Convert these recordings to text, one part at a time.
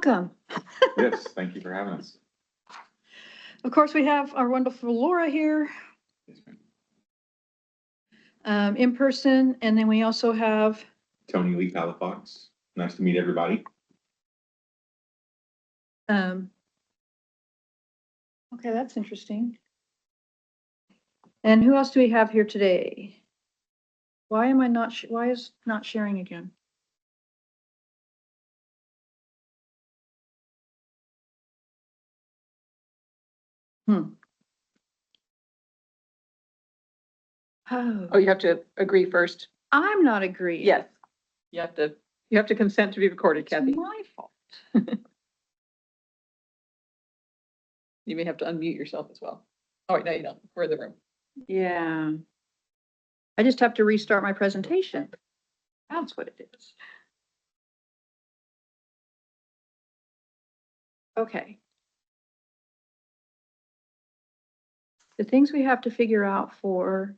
Welcome. Yes, thank you for having us. Of course, we have our wonderful Laura here Yes, ma'am. in person, and then we also have Tony Lee Palafox. Nice to meet everybody. okay, that's interesting. And who else do we have here today? Why am I not? Why is not sharing again? Oh, you have to agree first. I'm not agreeing. Yes. You have to consent to be recorded, It's Kathy. my fault. You may have to unmute yourself as well. Oh, wait, no, you don't. We're in the room. Yeah. I just have to restart my presentation. That's what it is. Okay. The things we have to figure out for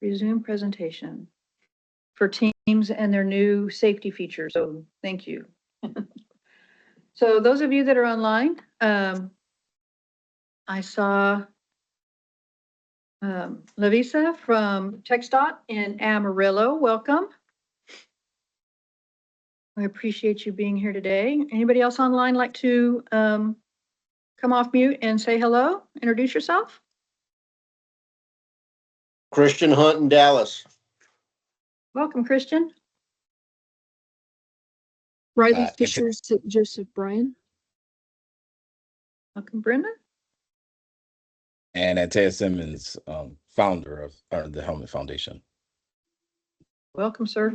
resume presentation for teams and their new safety features. So thank you. So those of you that are online, I saw Lavisa from TxDOT in Amarillo. Welcome. I appreciate you being here today. Anybody else online like to come off mute and say hello? Introduce yourself. Christian Hunt in Dallas. Welcome, Christian. Riley Fisher, Joseph Bryan. Welcome, Brenda. And Antea Simmons, founder of the Helmet Foundation. Welcome, sir.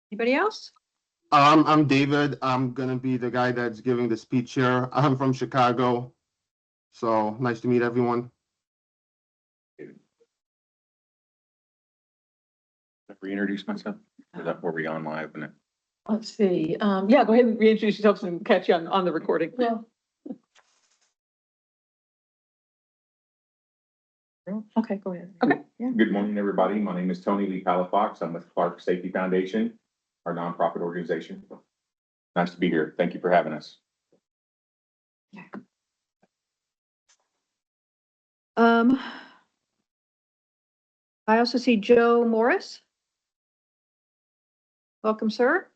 Anybody else? I'm David. I'm gonna be the guy that's giving the speech here. I'm from Chicago. So nice to meet everyone. Reintroduce myself. Is that where we on live? And Let's see. Yeah, go ahead and reintroduce yourself and catch you on the recording. Well. Okay, go ahead. Okay. Yeah. Good morning, everybody. My name is Tony Lee Palafox. I'm with Clark Safety Foundation, our nonprofit organization. Nice to be here. Thank you for having us. I also see Joe Morris. Welcome, sir.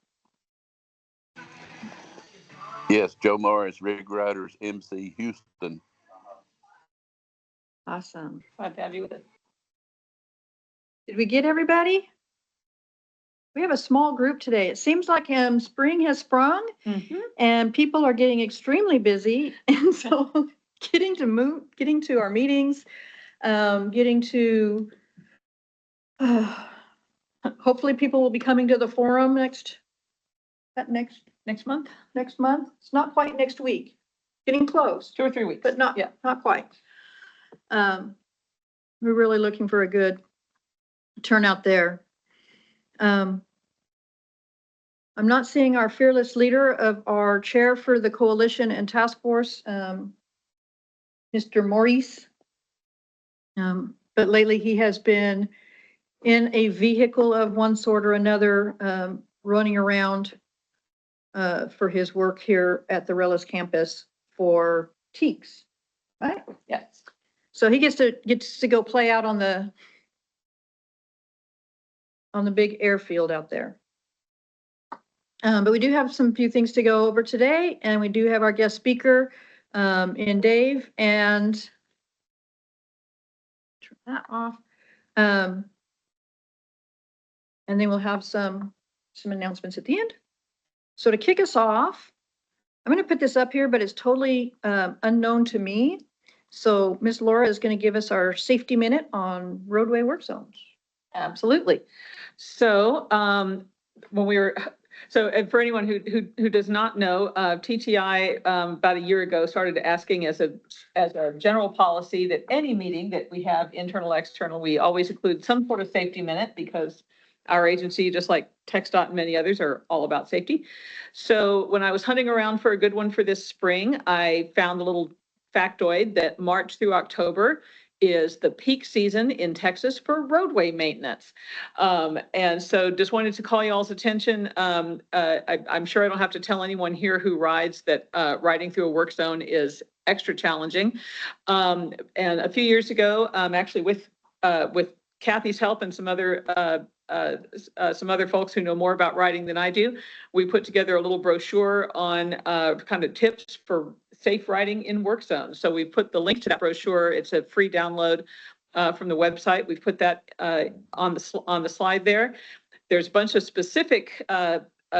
Yes, Joe Morris, Rig Riders, MC Houston. Awesome. Glad to have you with us. Did we get everybody? We have a small group today. It seems like spring has sprung and people are getting extremely busy. And so getting to our meetings, getting to, hopefully people will be coming to the forum next month. It's not quite next week, getting close. 2 or 3 weeks. But not quite. We're really looking for a good turnout there. I'm not seeing our fearless leader of our chair for the coalition and task force, Mr. Maurice. But lately he has been in a vehicle of one sort or another, running around for his work here at the Rellis campus for TEACS, right? Yes. So he gets to go play out on the big airfield out there. But we do have few things to go over today, and we do have our guest speaker in Dave, and turn that off. And then we'll have some announcements at the end. So to kick us off, I'm going to put this up here, but it's totally unknown to me. So Ms. Laura is going to give us our safety minute on roadway work zones. Absolutely. So and for anyone who does not know, TTI about a year ago started asking as a general policy that any meeting that we have, internal, external, we always include some sort of safety minute, because our agency, just like TxDOT and many others, are all about safety. So when I was hunting around for a good one for this spring, I found a little factoid that March through October is the peak season in Texas for roadway maintenance. And so just wanted to call y'all's attention. I'm sure I don't have to tell anyone here who rides that riding through a work zone is extra challenging. And a few years ago, actually with Kathy's help and some other folks who know more about riding than I do, we put together a little brochure on kind of tips for safe riding in work zones. So we put the link to that brochure. It's a free download from the website. We've put that on the slide there. There's a bunch of specific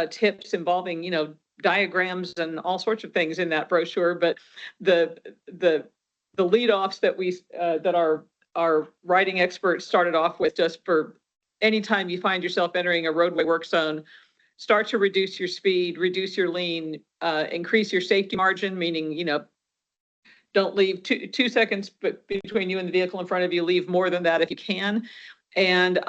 tips involving, you know, diagrams and all sorts of things in that brochure. But the lead-offs that that our riding experts started off with, just for anytime you find yourself entering a roadway work zone, start to reduce your speed, reduce your lean, increase your safety margin, meaning, you know, don't leave 2 seconds between you and the vehicle in front of you. Leave more than that if you can. And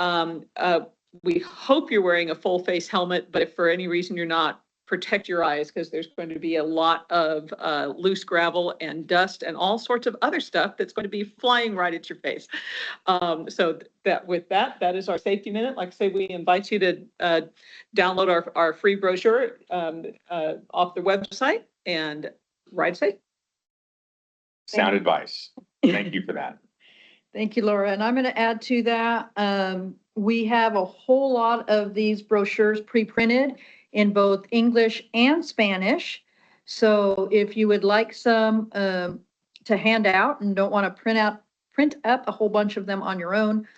we hope you're wearing a full face helmet, but if for any reason you're not, protect your eyes, because there's going to be a lot of loose gravel and dust and all sorts of other stuff that's going to be flying right at your face. So that is our safety minute. Like I say, we invite you to download our free brochure off the website and ride safe. Sound advice. Thank you for that. Thank you, Laura. And I'm going to add to that. We have a whole lot of these brochures pre-printed in both English and Spanish. So if you would like some to hand out and don't want to print up a whole bunch of them on your own,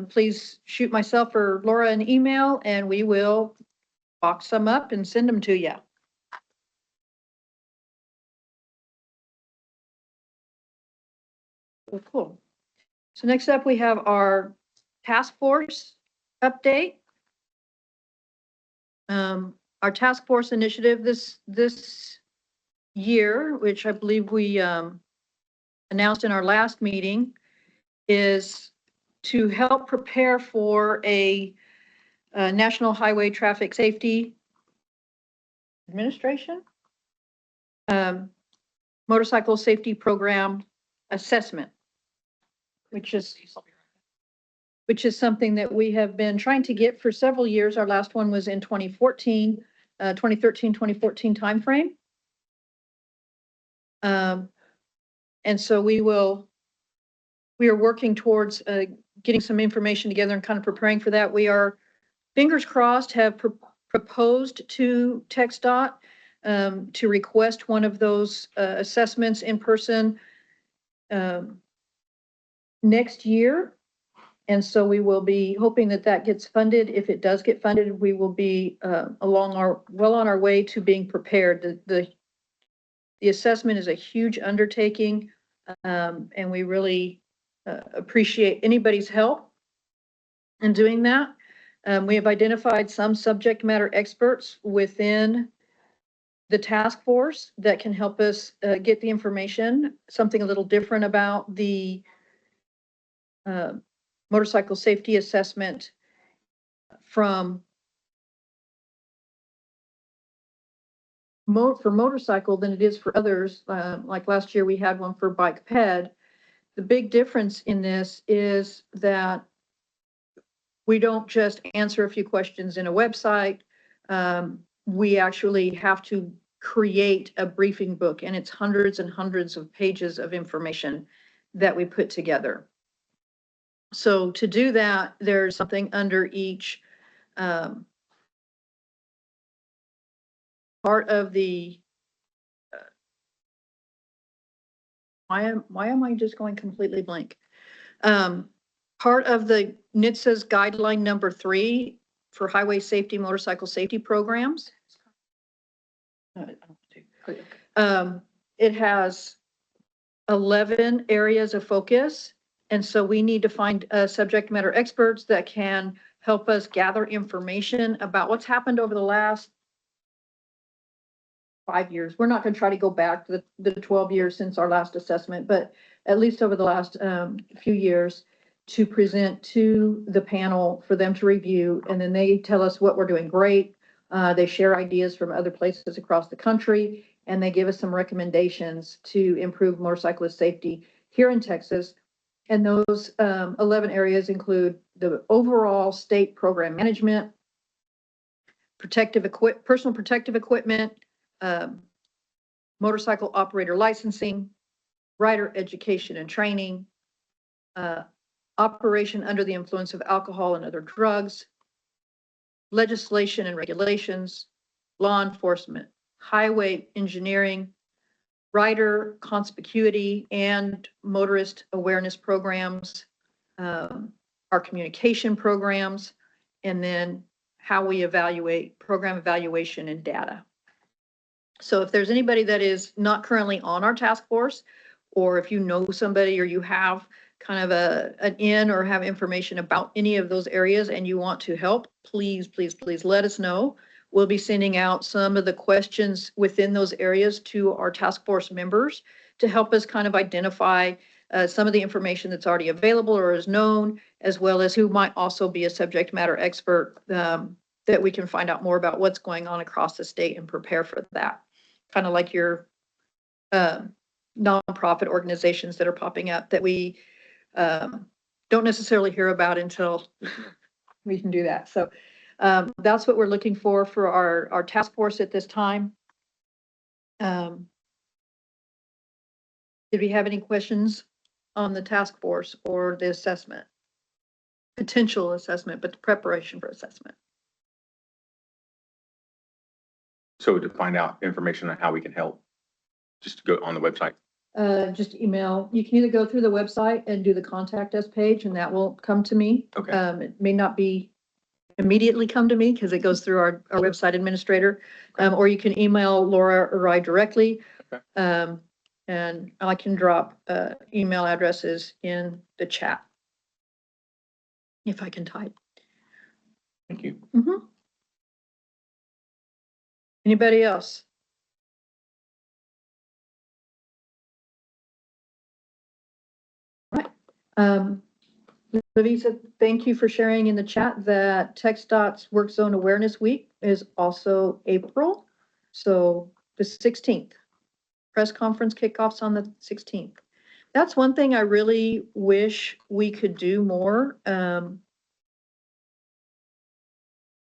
please shoot myself or Laura an email and we will box them up and send them to you. Oh, cool. So next up, we have our task force update. Our task force initiative this year, which I believe we announced in our last meeting, is to help prepare for a National Highway Traffic Safety Administration motorcycle safety program assessment, which is something that we have been trying to get for several years. Our last one was in 2013, 2014 timeframe. And so we are working towards getting some information together and kind of preparing for that. We are, fingers crossed, have proposed to TxDOT to request one of those assessments in person next year. And so we will be hoping that that gets funded. If it does get funded, we will be well on our way to being prepared. The assessment is a huge undertaking, and we really appreciate anybody's help in doing that. We have identified some subject matter experts within the task force that can help us get the information. Something a little different about the motorcycle safety assessment for motorcycle than it is for others. Like last year we had one for bike ped. The big difference in this is that we don't just answer a few questions in a website. We actually have to create a briefing book, and it's hundreds and hundreds of pages of information that we put together. So to do that, there's something under each part of the why am I just going completely blank? Part of the NHTSA's guideline number 3 for highway safety, motorcycle safety programs. It has 11 areas of focus. And so we need to find subject matter experts that can help us gather information about what's happened over the last 5 years. We're not going to try to go back to the 12 years since our last assessment, but at least over the last few years, to present to the panel for them to review. And then they tell us what we're doing great. They share ideas from other places across the country, and they give us some recommendations to improve motorcyclist safety here in Texas, And those 11 areas include the overall state program management, personal protective equipment, um, motorcycle operator licensing, rider education and training, uh, operation under the influence of alcohol and other drugs, legislation and regulations, law enforcement, highway engineering, rider conspicuity and motorist awareness programs, our communication programs, and then how we evaluate program evaluation and data. So if there's anybody that is not currently on our task force, or if you know somebody or you have kind of an in or have information about any of those areas and you want to help, please, please, please let us know. We'll be sending out some of the questions within those areas to our task force members to help us kind of identify some of the information that's already available or is known, as well as who might also be a subject matter expert that we can find out more about what's going on across the state and prepare for that. Kind of like your nonprofit organizations that are popping up that we don't necessarily hear about until we can do that. So that's what we're looking for our task force at this time. Did we have any questions on the task force or the assessment? Potential assessment, but the preparation for assessment. So to find out information on how we can help, just go on the website. Just email. You can either go through the website and do the contact us page, and that will come to me. Okay. It may not be immediately come to me because it goes through our website administrator, or you can email Laura or I directly. Okay. And I can drop email addresses in the chat if I can type. Thank you. Mm-hmm. Anybody else? Right. Lavisa, thank you for sharing in the chat that TxDOT's Work Zone Awareness Week is also April. So the 16th, press conference kickoffs on the 16th. That's one thing I really wish we could do more.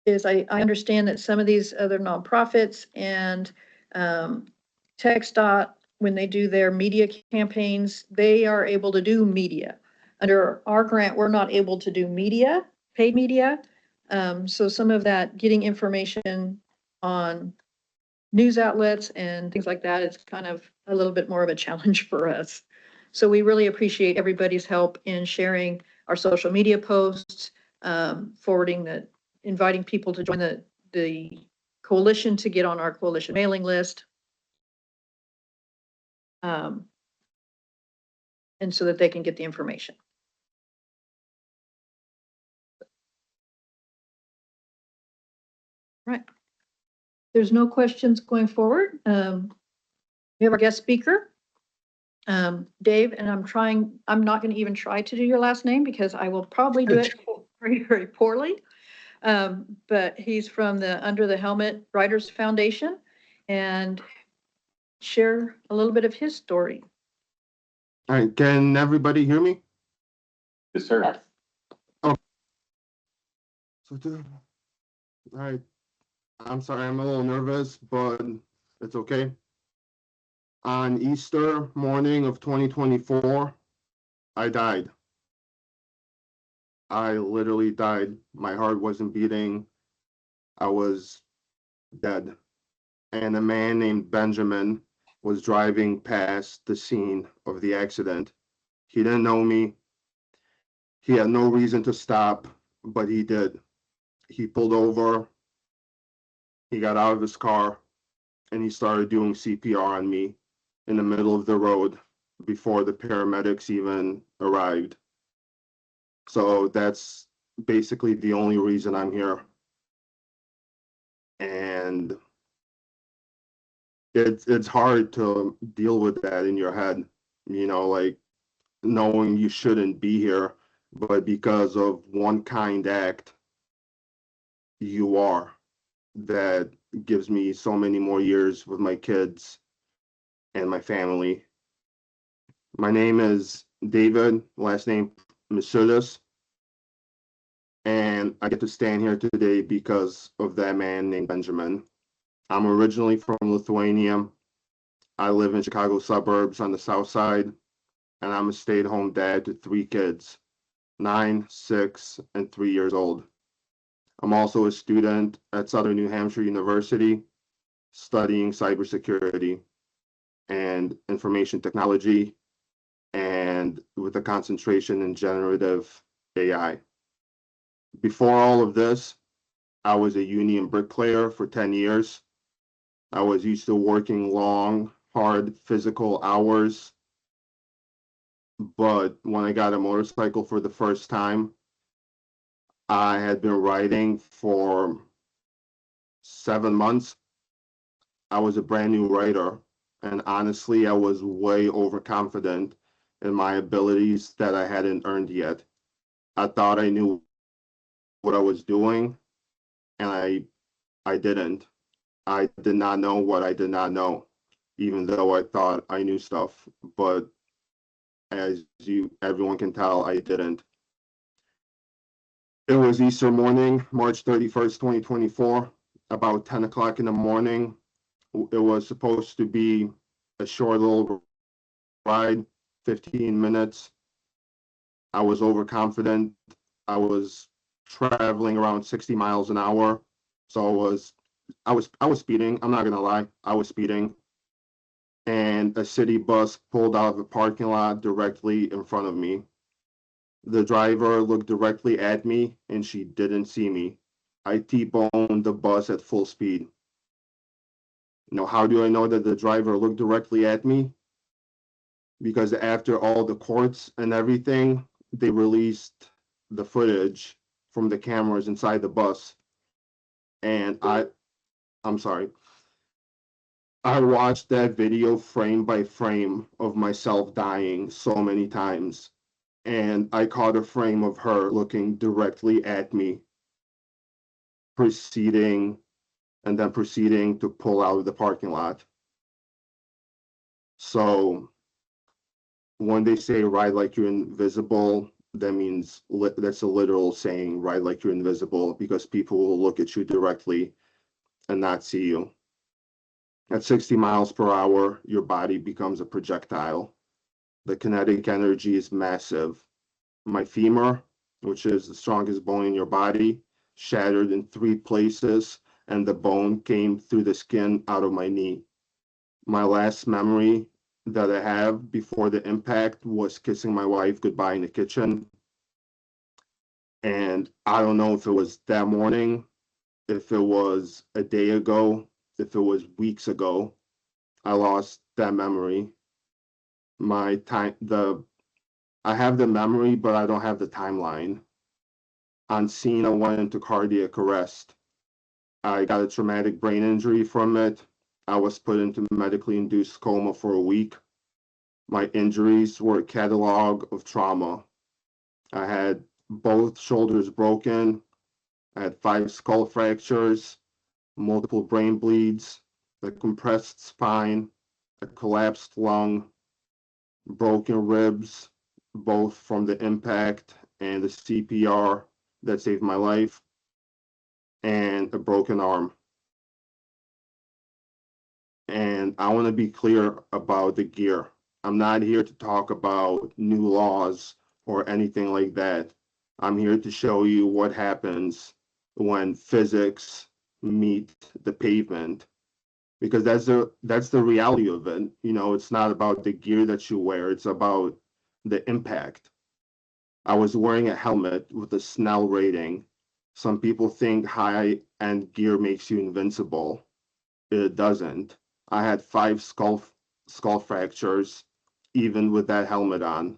Is I understand that some of these other nonprofits and TxDOT, when they do their media campaigns, they are able to do media. Under our grant, we're not able to do media, paid media. So some of that getting information on news outlets and things like that is kind of a little bit more of a challenge for us. So we really appreciate everybody's help in sharing our social media posts, forwarding inviting people to join the coalition to get on our coalition mailing list. And so that they can get the information. Right. There's no questions going forward. We have our guest speaker, Dave, and I'm not going to even try to do your last name because I will probably do it very, very poorly. But he's from the Under the Helmet Writers Foundation and share a little bit of his story. All right, can everybody hear me? Yes, sir. So, all right, I'm sorry, I'm a little nervous, but it's okay. On Easter morning of 2024, I died. I literally died. My heart wasn't beating. I was dead. And a man named Benjamin was driving past the scene of the accident. He didn't know me. He had no reason to stop, but he did. He pulled over. He got out of his car and he started doing CPR on me in the middle of the road before the paramedics even arrived. So that's basically the only reason I'm here. And it's hard to deal with that in your head, you know, like knowing you shouldn't be here, but because of one kind act, you are. That gives me so many more years with my kids and my family. My name is David, last name Masudas. And I get to stand here today because of that man named Benjamin. I'm originally from Lithuania. I live in Chicago suburbs on the south side, and I'm a stay-at-home dad to 3 kids, 9, 6, and 3 years old. I'm also a student at Southern New Hampshire University, studying cybersecurity and information technology, and with a concentration in generative AI. Before all of this, I was a union bricklayer for 10 years. I was used to working long, hard physical hours. But when I got a motorcycle for the first time, I had been riding for 7 months. I was a brand new rider. And honestly, I was way overconfident in my abilities that I hadn't earned yet. I thought I knew what I was doing, and I didn't. I did not know what I did not know, even though I thought I knew stuff. But as everyone can tell, I didn't. It was Easter morning, March 31st, 2024, about 10 o'clock in the morning. It was supposed to be a short little ride, 15 minutes. I was overconfident. I was traveling around 60 miles an hour. So I was speeding. I'm not gonna lie, I was speeding. And a city bus pulled out of a parking lot directly in front of me. The driver looked directly at me and she didn't see me. I T-boned the bus at full speed. Now, how do I know that the driver looked directly at me? Because after all the courts and everything, they released the footage from the cameras inside the bus. And I'm sorry. I watched that video frame by frame of myself dying so many times. And I caught a frame of her looking directly at me, proceeding to pull out of the parking lot. So when they say ride like you're invisible, that means that's a literal saying, ride like you're invisible, because people will look at you directly and not see you. At 60 miles per hour, your body becomes a projectile. The kinetic energy is massive. My femur, which is the strongest bone in your body, shattered in 3 places, and the bone came through the skin out of my knee. My last memory that I have before the impact was kissing my wife goodbye in the kitchen. And I don't know if it was that morning, if it was a day ago, if it was weeks ago. I lost that memory. I have the memory, but I don't have the timeline. On scene, I went into cardiac arrest. I got a traumatic brain injury from it. I was put into medically induced coma for a week. My injuries were a catalog of trauma. I had both shoulders broken. I had 5 skull fractures, multiple brain bleeds, a compressed spine, a collapsed lung, broken ribs, both from the impact and the CPR that saved my life, and a broken arm. And I want to be clear about the gear. I'm not here to talk about new laws or anything like that. I'm here to show you what happens when physics meet the pavement, because that's the reality of it. You know, it's not about the gear that you wear, it's about the impact. I was wearing a helmet with a Snell rating. Some people think high-end gear makes you invincible. It doesn't. I had 5 skull fractures, even with that helmet on.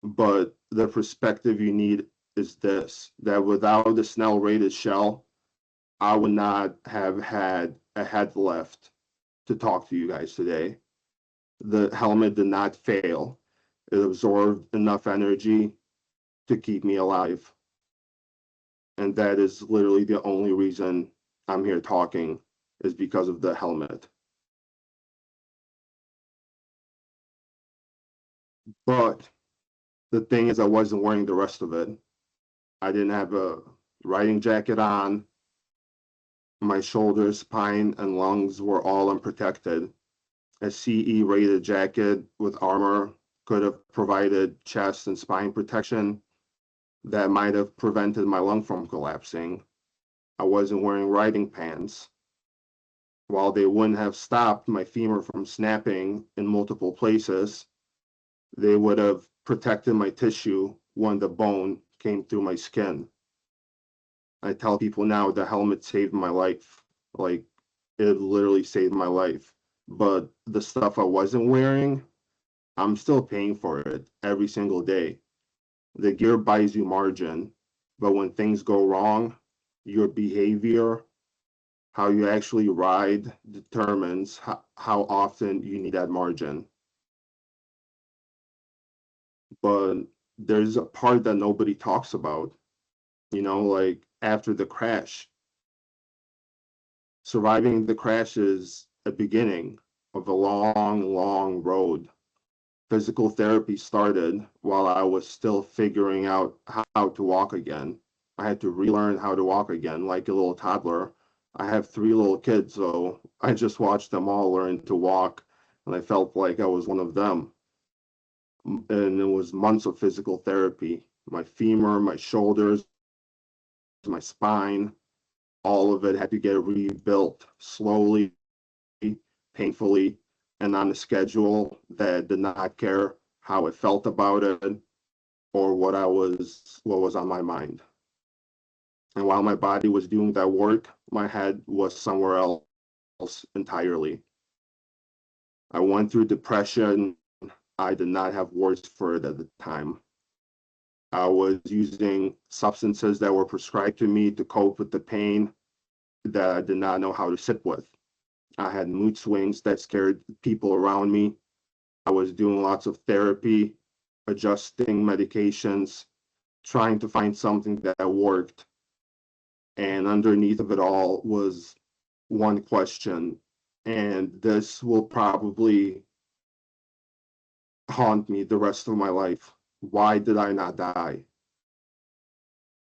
But the perspective you need is this, that without the Snell rated shell, I would not have had a head left to talk to you guys today. The helmet did not fail. It absorbed enough energy to keep me alive. And that is literally the only reason I'm here talking, is because of the helmet. But the thing is, I wasn't wearing the rest of it. I didn't have a riding jacket on. My shoulders, spine, and lungs were all unprotected. A CE rated jacket with armor could have provided chest and spine protection that might have prevented my lung from collapsing. I wasn't wearing riding pants. While they wouldn't have stopped my femur from snapping in multiple places, they would have protected my tissue when the bone came through my skin. I tell people now the helmet saved my life. Like, it literally saved my life. But the stuff I wasn't wearing, I'm still paying for it every single day. The gear buys you margin, but when things go wrong, your behavior, how you actually ride, determines how often you need that margin. But there's a part that nobody talks about, like after the crash. Surviving the crash is a beginning of a long, long road. Physical therapy started while I was still figuring out how to walk again. I had to relearn how to walk again like a little toddler. I have 3 little kids, so I just watched them all learn to walk, and I felt like I was one of them. And it was months of physical therapy. My femur, my shoulders, my spine, all of it had to get rebuilt slowly, painfully, and on a schedule that did not care how it felt about it or what was on my mind. And while my body was doing that work, my head was somewhere else entirely. I went through depression. I did not have words for it at the time. I was using substances that were prescribed to me to cope with the pain that I did not know how to sit with. I had mood swings that scared people around me. I was doing lots of therapy, adjusting medications, trying to find something that worked. And underneath of it all was one question, and this will probably haunt me the rest of my life. Why did I not die?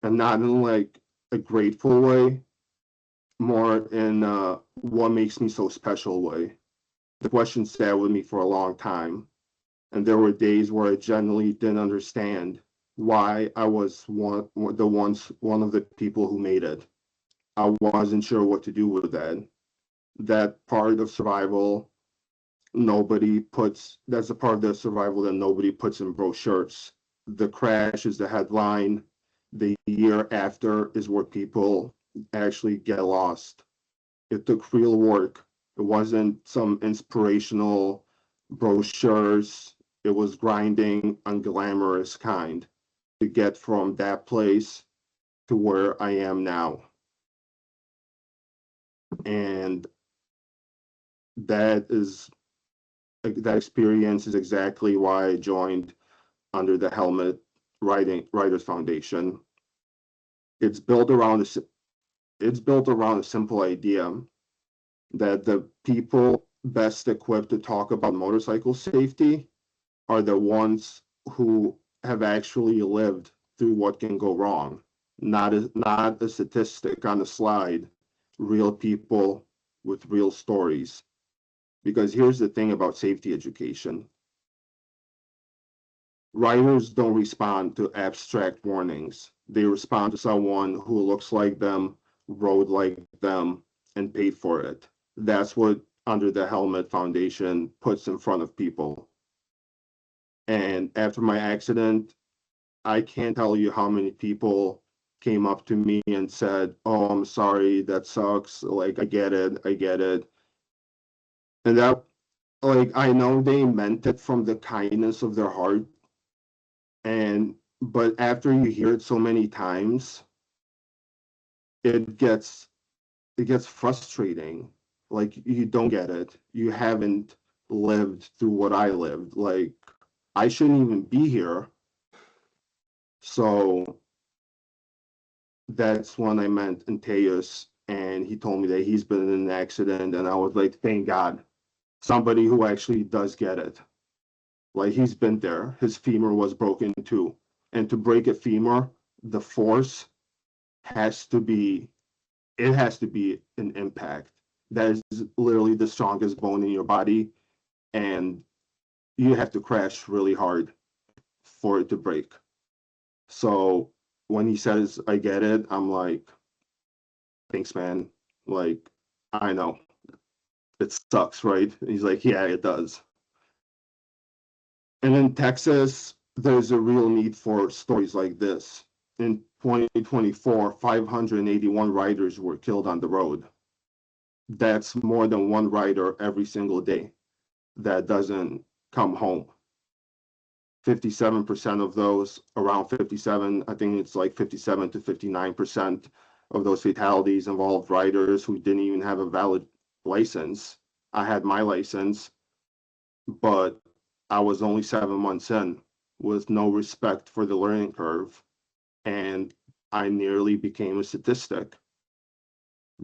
And not in like a grateful way, more in what makes me so special way. The question sat with me for a long time, and there were days where I genuinely didn't understand why I was one of the people who made it. I wasn't sure what to do with that. That part of survival that's a part of the survival that nobody puts in brochures. The crash is the headline. The year after is where people actually get lost. It took real work. It wasn't some inspirational brochures. It was grinding, unglamorous kind to get from that place to where I am now. And that experience is exactly why I joined under the Helmet Writers Foundation. It's built around a simple idea that the people best equipped to talk about motorcycle safety are the ones who have actually lived through what can go wrong, not a statistic on a slide, real people with real stories. Because here's the thing about safety education. Writers don't respond to abstract warnings. They respond to someone who looks like them, rode like them, and paid for it. That's what Under the Helmet Foundation puts in front of people. And after my accident, I can't tell you how many people came up to me and said, "Oh, I'm sorry, that sucks. Like, I get it." And that, like, I know they meant it from the kindness of their heart. But after you hear it so many times, it gets frustrating. Like, you don't get it. You haven't lived through what I lived. Like, I shouldn't even be here. So that's when I met Antaeus, and he told me that he's been in an accident, and I was like, thank God, somebody who actually does get it. Like he's been there. His femur was broken too. And to break a femur, the force has to be, it has to be an impact. That is literally the strongest bone in your body. And you have to crash really hard for it to break. So when he says, I get it, I'm like, thanks, man. Like, I know it sucks, right? And he's like, yeah, it does. And in Texas, there's a real need for stories like this. In 2024, 581 riders were killed on the road. That's more than one rider every single day that doesn't come home. 57% of those, around 57, I think it's like 57 to 59% of those fatalities involved riders who didn't even have a valid license. I had my license, but I was only 7 months in with no respect for the learning curve. And I nearly became a statistic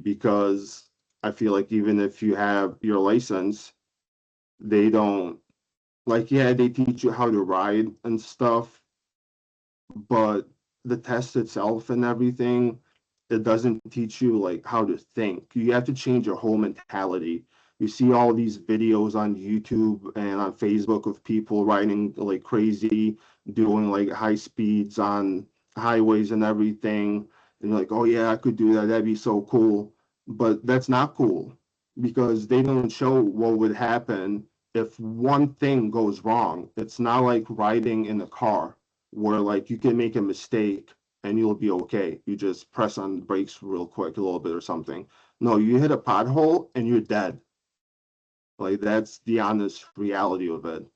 because I feel like even if you have your license, they don't, like, yeah, they teach you how to ride and stuff, but the test itself and everything, it doesn't teach you like how to think. You have to change your whole mentality. You see all these videos on YouTube and on Facebook of people riding like crazy, doing like high speeds on highways and everything. And you're like, oh yeah, I could do that. That'd be so cool. But that's not cool because they don't show what would happen if one thing goes wrong. It's not like riding in a car where like you can make a mistake and you'll be okay. You just press on the brakes real quick, a little bit or something. No, you hit a pothole and you're dead. Like that's the honest reality of it.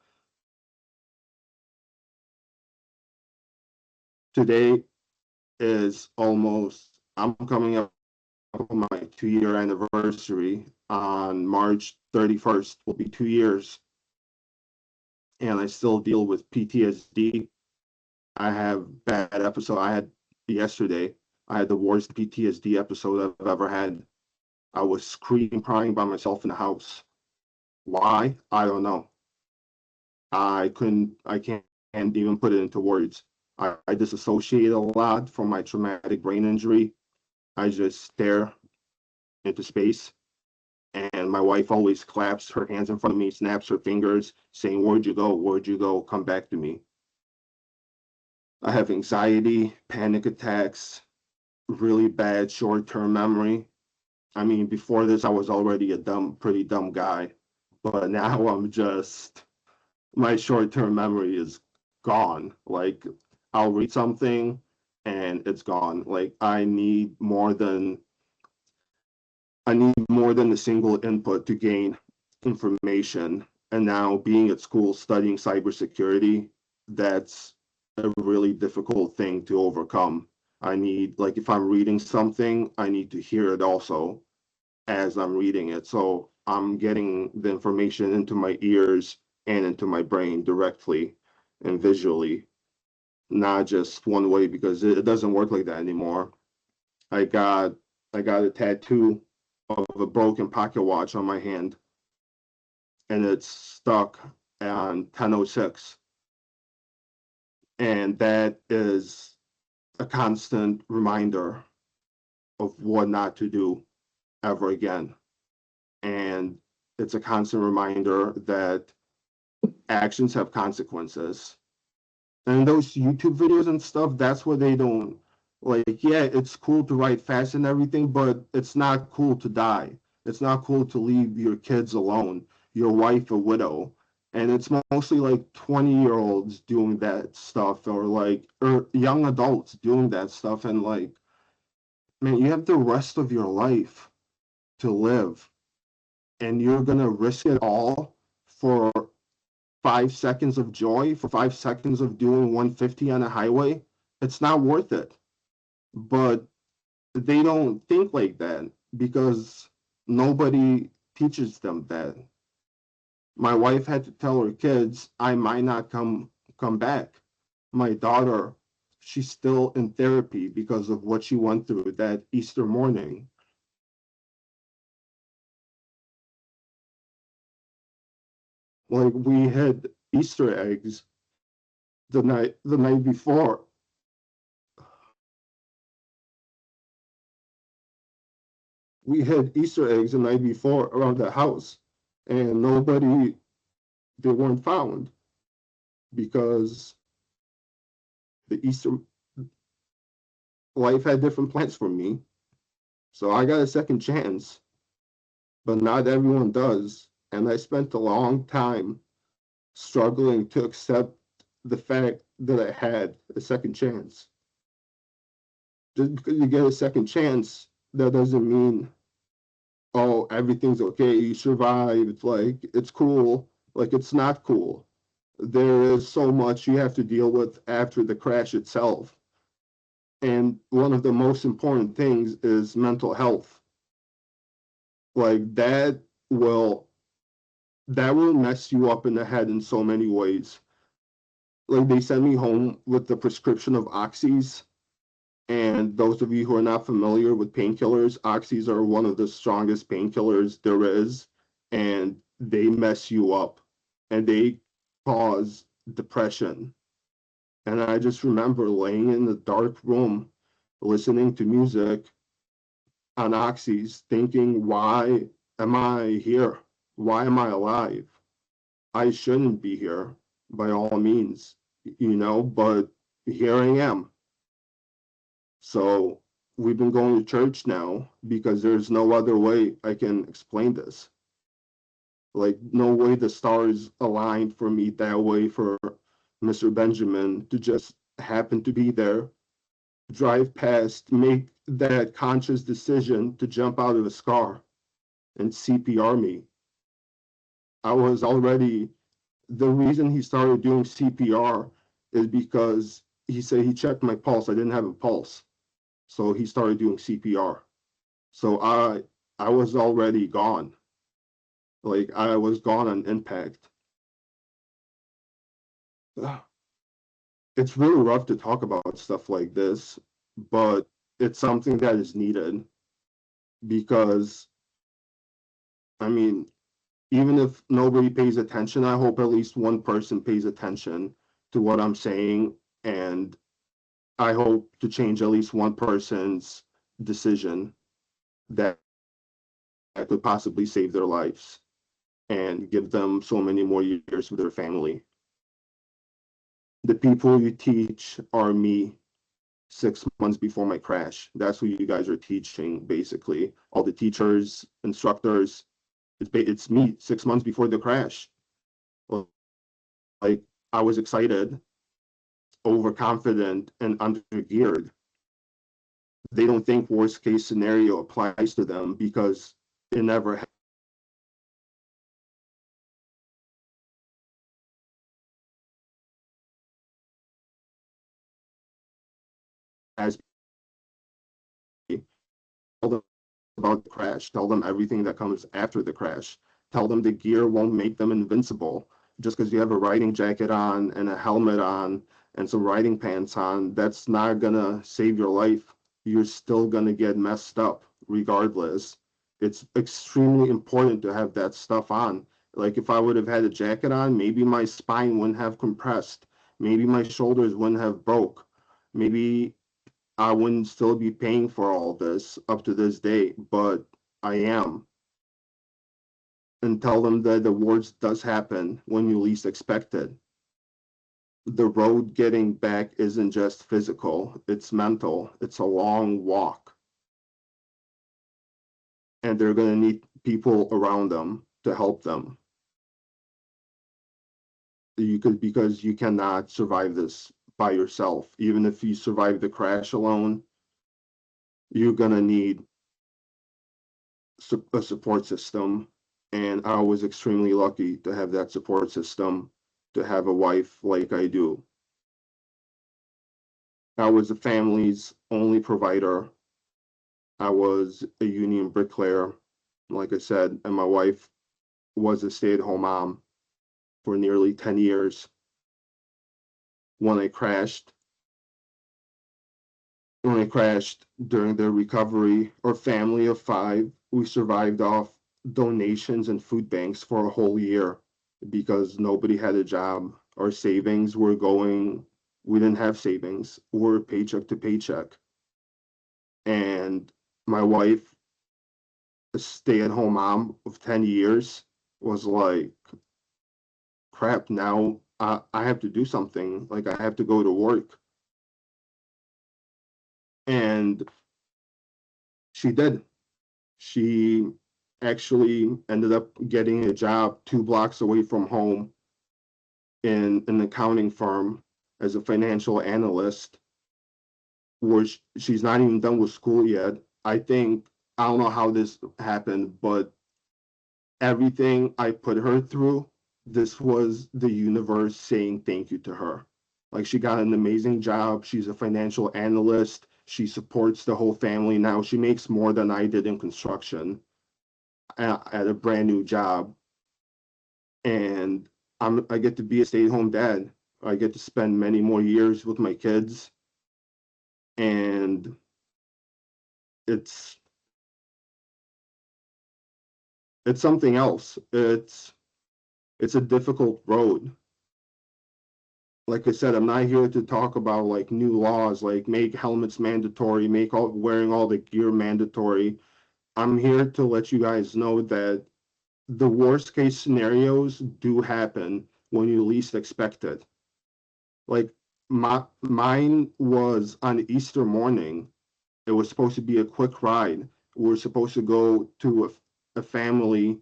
Today is almost, I'm coming up on my 2-year anniversary on March 31st, will be 2 years. And I still deal with PTSD. I have bad episode. I had yesterday, I had the worst PTSD episode I've ever had. I was screaming, crying by myself in the house. Why? I don't know. I can't even put it into words. I disassociate a lot from my traumatic brain injury. I just stare into space. And my wife always claps her hands in front of me, snaps her fingers, saying, where'd you go? Where'd you go? Come back to me. I have anxiety, panic attacks, really bad short-term memory. I mean, before this, I was already a pretty dumb guy. But now I'm just, my short-term memory is gone. Like I'll read something and it's gone. Like I need more than a single input to gain information. And now being at school studying cybersecurity, that's a really difficult thing to overcome. I need, like, if I'm reading something, I need to hear it also as I'm reading it. So I'm getting the information into my ears and into my brain directly and visually, not just one way, because it doesn't work like that anymore. I got a tattoo of a broken pocket watch on my hand, and it's stuck on 10:06. And that is a constant reminder of what not to do ever again. And it's a constant reminder that actions have consequences. And those YouTube videos and stuff, that's what they don't like. Yeah, it's cool to ride fast and everything, but it's not cool to die. It's not cool to leave your kids alone, your wife a widow. And it's mostly like 20-year-olds doing that stuff, or young adults doing that stuff. And like, man, you have the rest of your life to live, and you're gonna risk it all for 5 seconds of joy, for 5 seconds of doing 150 on a highway. It's not worth it. But they don't think like that because nobody teaches them that. My wife had to tell her kids, I might not come back. My daughter, she's still in therapy because of what she went through that Easter morning. Like we had Easter eggs the night before. We had Easter eggs the night before around the house, and they weren't found because the Easter life had different plans for me. So I got a second chance, but not everyone does. And I spent a long time struggling to accept the fact that I had a second chance. Just because you get a second chance, that doesn't mean, oh, everything's okay, you survived, like, it's cool. Like, it's not cool. There is so much you have to deal with after the crash itself. And one of the most important things is mental health. Like, will that will mess you up in the head in so many ways. Like, they sent me home with the prescription of oxys. And those of you who are not familiar with painkillers, oxys are one of the strongest painkillers there is, and they mess you up and they cause depression. And I just remember laying in the dark room, listening to music on oxys, thinking, why am I here? Why am I alive? I shouldn't be here by all means, but here I am. So we've been going to church now because there's no other way I can explain this. Like, no way the stars aligned for me that way for Mr. Benjamin to just happen to be there, drive past, make that conscious decision to jump out of his car and CPR me. I was already, the reason he started doing CPR is because he said he checked my pulse. I didn't have a pulse. So he started doing CPR. So I was already gone. Like, I was gone on impact. It's really rough to talk about stuff like this, but it's something that is needed because, I mean, even if nobody pays attention, I hope at least one person pays attention to what I'm saying, and I hope to change at least one person's decision that could possibly save their lives and give them so many more years with their family. The people you teach are me 6 months before my crash. That's who you guys are teaching, basically. All the teachers, instructors, it's me 6 months before the crash. Like, I was excited, overconfident, and undergeared. They don't think worst case scenario applies to them because it never has. Tell them about the crash. Tell them everything that comes after the crash. Tell them the gear won't make them invincible. Just because you have a riding jacket on and a helmet on and some riding pants on, that's not gonna save your life. You're still gonna get messed up regardless. It's extremely important to have that stuff on. Like, if I would have had a jacket on, maybe my spine wouldn't have compressed. Maybe my shoulders wouldn't have broke. Maybe I wouldn't still be paying for all this up to this day, but I am. And tell them that the worst does happen when you least expect it. The road getting back isn't just physical, it's mental. It's a long walk. And they're going to need people around them to help them. Because you cannot survive this by yourself. Even if you survive the crash alone, you're going to need a support system. And I was extremely lucky to have that support system, to have a wife like I do. I was the family's only provider. I was a union bricklayer, like I said, and my wife was a stay-at-home mom for nearly 10 years. When I crashed during the recovery, our family of 5, we survived off donations and food banks for a whole year. because nobody had a job. Our savings were going, we didn't have savings. We're paycheck to paycheck. And my wife, a stay-at-home mom of 10 years, was like, crap, now I have to do something. Like, I have to go to work. And she did. She actually ended up getting a job 2 blocks away from home in an accounting firm as a financial analyst, which she's not even done with school yet. I think, I don't know how this happened, but everything I put her through, this was the universe saying thank you to her. Like, she got an amazing job. She's a financial analyst. She supports the whole family now. She makes more than I did in construction at a brand new job. And I get to be a stay-at-home dad. I get to spend many more years with my kids. And it's something else. It's a difficult road. Like I said, I'm not here to talk about like new laws, like make helmets mandatory, make all wearing all the gear mandatory. I'm here to let you guys know that the worst case scenarios do happen when you least expect it. Like mine was on Easter morning. It was supposed to be a quick ride. We are supposed to go to a family.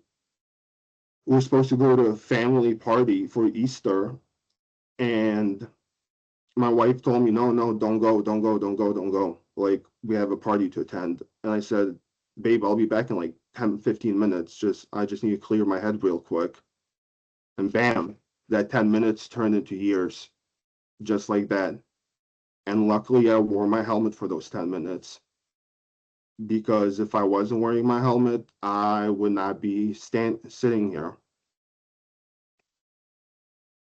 We are supposed to go to a family party for Easter, and my wife told me, no, no, don't go, don't go, don't go, don't go. Like, we have a party to attend. And I said, babe, I'll be back in like 10, 15 minutes. I just need to clear my head real quick. And bam, that 10 minutes turned into years, just like that. And luckily, I wore my helmet for those 10 minutes. Because if I wasn't wearing my helmet, I would not be sitting here.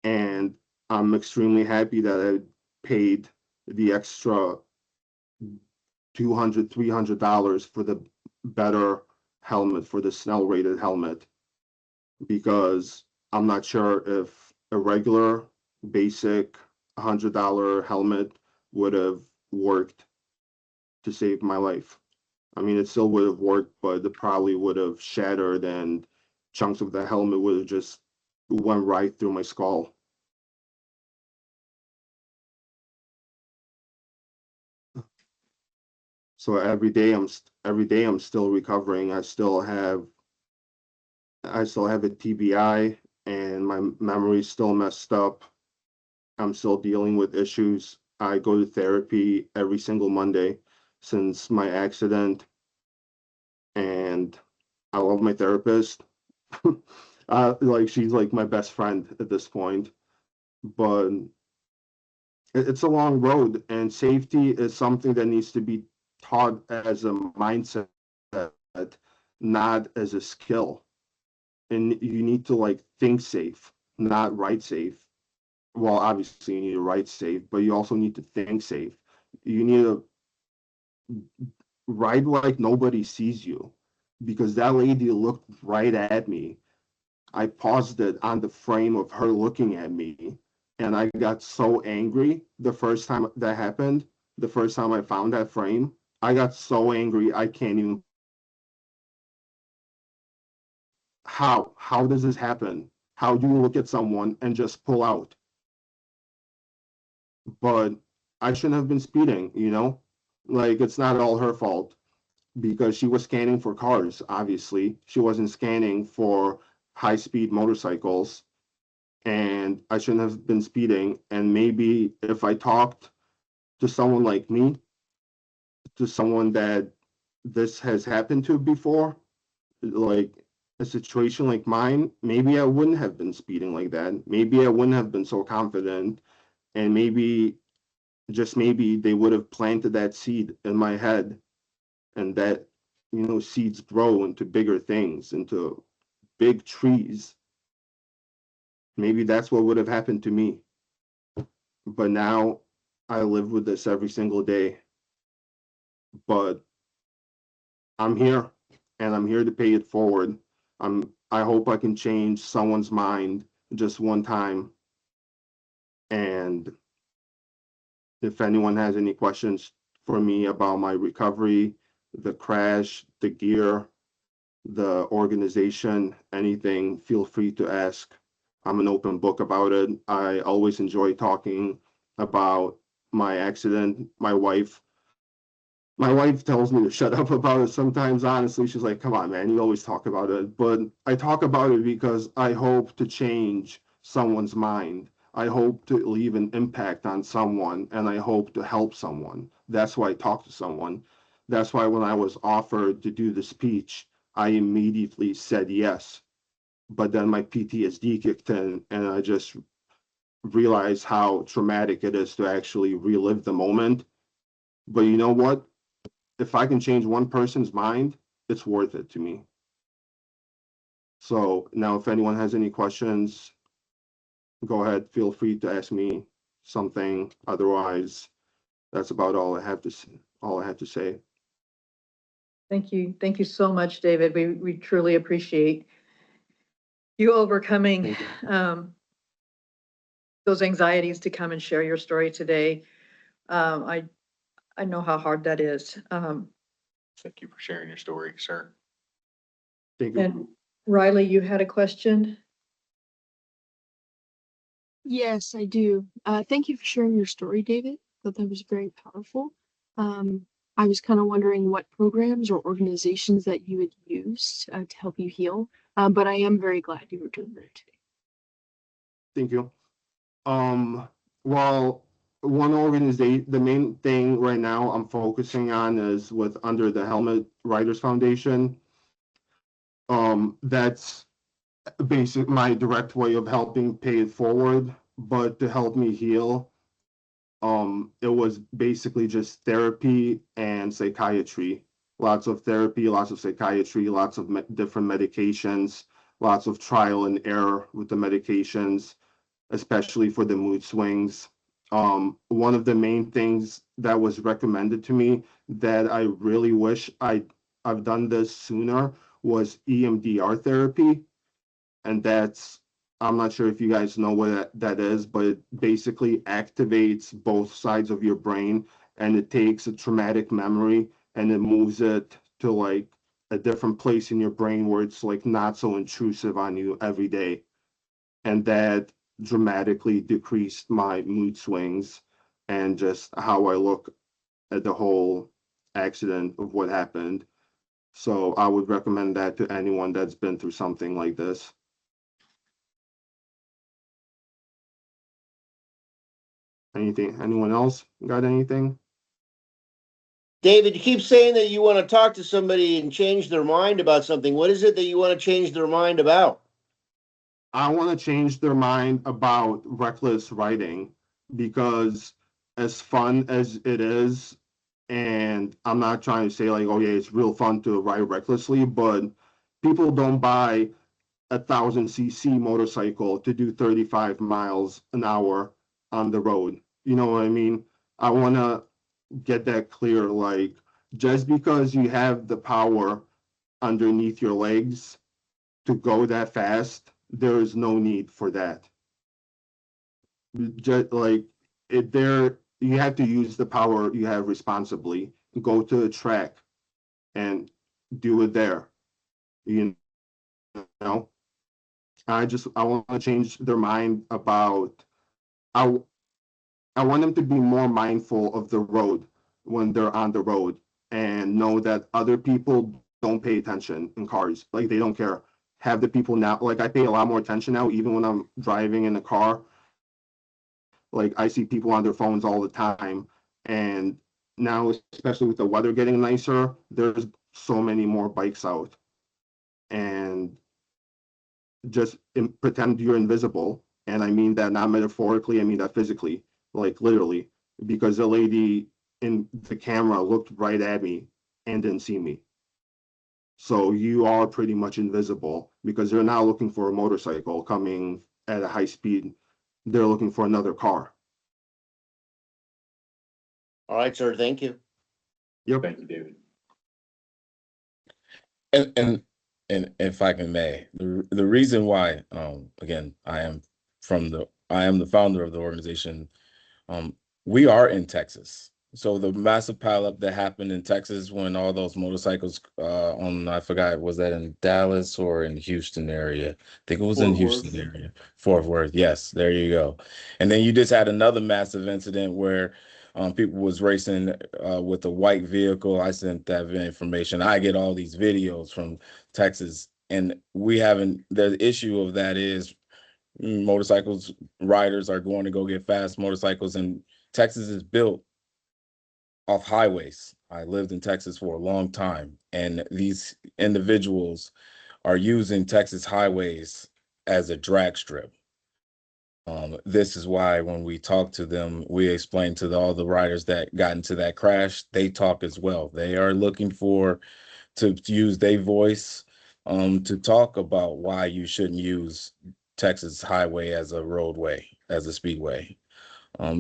And I'm extremely happy that I paid the extra $200, $300 for the better helmet, for the Snell rated helmet, because I'm not sure if a regular basic $100 helmet would have worked to save my life. I mean, it still would have worked, but it probably would have shattered and chunks of the helmet would have just went right through my skull. So every day I'm still recovering. I still have a TBI and my memory's still messed up. I'm still dealing with issues. I go to therapy every single Monday since my accident, and I love my therapist. Like, she's like my best friend at this point, but it's a long road, and safety is something that needs to be taught as a mindset, not as a skill. And you need to like think safe, not ride safe. Well, obviously you need to ride safe, but you also need to think safe. You need to ride like nobody sees you, because that lady looked right at me. I paused it on the frame of her looking at me, and I got so angry the first time that happened. The first time I found that frame, I got so angry I can't even. How does this happen? How do you look at someone and just pull out? But I shouldn't have been speeding, you know? Like, it's not all her fault, because she was scanning for cars, obviously. She wasn't scanning for high-speed motorcycles, and I shouldn't have been speeding. And maybe if I talked to someone like me, to someone that this has happened to before, like a situation like mine, maybe I wouldn't have been speeding like that. Maybe I wouldn't have been so confident, and maybe, just maybe, they would have planted that seed in my head, and that, seeds grow into bigger things, into big trees. Maybe that's what would have happened to me. But now I live with this every single day. But I'm here, and I'm here to pay it forward. I hope I can change someone's mind just one time. And if anyone has any questions for me about my recovery, the crash, the gear, the organization, anything, feel free to ask. I'm an open book about it. I always enjoy talking about my accident. My wife tells me to shut up about it sometimes, honestly. She's like, come on, man, you always talk about it. But I talk about it because I hope to change someone's mind. I hope to leave an impact on someone, and I hope to help someone. That's why I talk to someone. That's why when I was offered to do the speech, I immediately said yes. But then my PTSD kicked in, and I just realized how traumatic it is to actually relive the moment. But you know what? If I can change one person's mind, it's worth it to me. So now if anyone has any questions, go ahead, feel free to ask me something. Otherwise, that's about all I have to say. Thank you. Thank you so much, David. We truly appreciate you overcoming Thank you. those anxieties to come and share your story today. I know how hard that is. Thank you for sharing your story, sir. Thank you. And Riley, you had a question? Yes, I do. Thank you for sharing your story, David. Thought that was very powerful. I was kind of wondering what programs or organizations that you had used to help you heal. But I am very glad you were doing that today. Thank you. Well, one organization, the main thing right now I'm focusing on is with under the Helmet Writers Foundation. That's basic my direct way of helping pay it forward, but to help me heal, it was basically just therapy and psychiatry. Lots of therapy, lots of psychiatry, lots of different medications, lots of trial and error with the medications, especially for the mood swings. One of the main things that was recommended to me that I really wish I've done this sooner was EMDR therapy. And that's, I'm not sure if you guys know what that is, but it basically activates both sides of your brain, and it takes a traumatic memory and it moves it to like a different place in your brain where it's like not so intrusive on you every day. And that dramatically decreased my mood swings and just how I look at the whole accident of what happened. So I would recommend that to anyone that's been through something like this. Anyone else got anything? David, you keep saying that you want to talk to somebody and change their mind about something. What is it that you want to change their mind about? I want to change their mind about reckless riding, because as fun as it is, and I'm not trying to say like, oh yeah, it's real fun to ride recklessly, but people don't buy 1,000cc motorcycle to do 35 miles an hour on the road. You know what I mean? I want to get that clear. Like, just because you have the power underneath your legs to go that fast, there is no need for that. Just like you have to use the power you have responsibly. Go to a track and do it there. You know, I want to change their mind about. I I want them to be more mindful of the road when they're on the road, and know that other people don't pay attention in cars. Like, they don't care. Have the people now, like, I pay a lot more attention now, even when I'm driving in a car. Like, I see people on their phones all the time. And now, especially with the weather getting nicer, there's so many more bikes out. And just pretend you're invisible. And I mean that not metaphorically, I mean that physically, like literally, because the lady in the camera looked right at me and didn't see me. So you are pretty much invisible, because they're not looking for a motorcycle coming at a high speed. They're looking for another car. All right, sir. Thank you. Yep. Thank you, David. And And if I can may, the reason why, again, I am the founder of the organization. Um, we are in Texas. So the massive pileup that happened in Texas when all those motorcycles I forgot, was that in Dallas or in Houston area? I think it was in Fort Worth. Houston area. Fort Worth. Yes, there you go. And then you just had another massive incident where people was racing with a white vehicle. I sent that information. I get all these videos from Texas, and we haven't. The issue of that is motorcycles riders are going to go get fast motorcycles, and Texas is built off highways. I lived in Texas for a long time, and these individuals are using Texas highways as a drag strip. This is why when we talk to them, we explain to all the riders that got into that crash, they talk as well. They are looking to use their voice to talk about why you shouldn't use Texas highway as a roadway, as a speedway.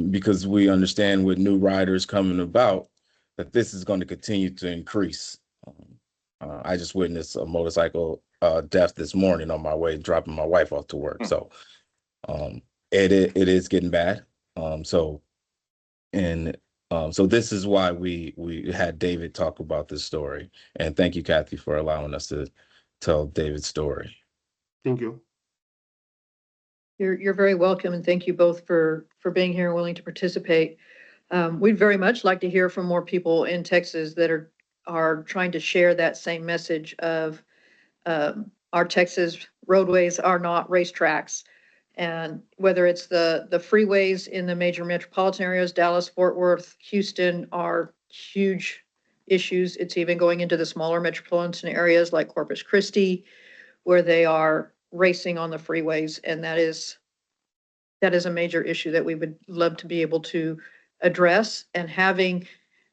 Because we understand with new riders coming about that this is going to continue to increase. I just witnessed a motorcycle death this morning on my way dropping my wife off to work. So um, it is getting bad. So and so this is why we had David talk about this story. And thank you, Kathy, for allowing us to tell David's story. Thank you. You're very welcome, and thank you both for being here and willing to participate. We'd very much like to hear from more people in Texas that are trying to share that same message of our Texas roadways are not racetracks. And whether it's the freeways in the major metropolitan areas, Dallas, Fort Worth, Houston, are huge issues. It's even going into the smaller metropolitan areas like Corpus Christi, where they are racing on the freeways. And that is a major issue that we would love to be able to address. And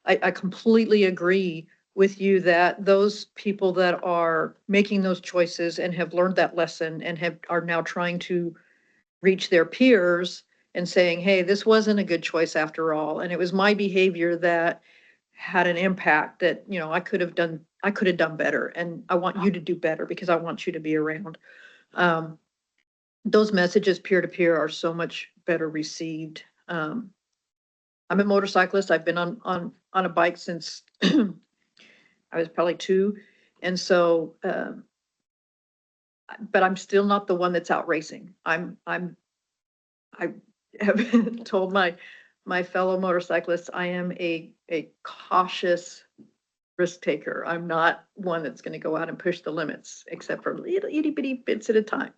I completely agree with you that those people that are making those choices and have learned that lesson and are now trying to reach their peers and saying, hey, this wasn't a good choice after all. And it was my behavior that had an impact that, I could have done better. And I want you to do better because I want you to be around. Those messages peer to peer are so much better received. I'm a motorcyclist. I've been on a bike since I was probably 2. And so, but I'm still not the one that's out racing. I have told my fellow motorcyclists, I am a cautious risk taker. I'm not one that's going to go out and push the limits, except for little itty bitty bits at a time,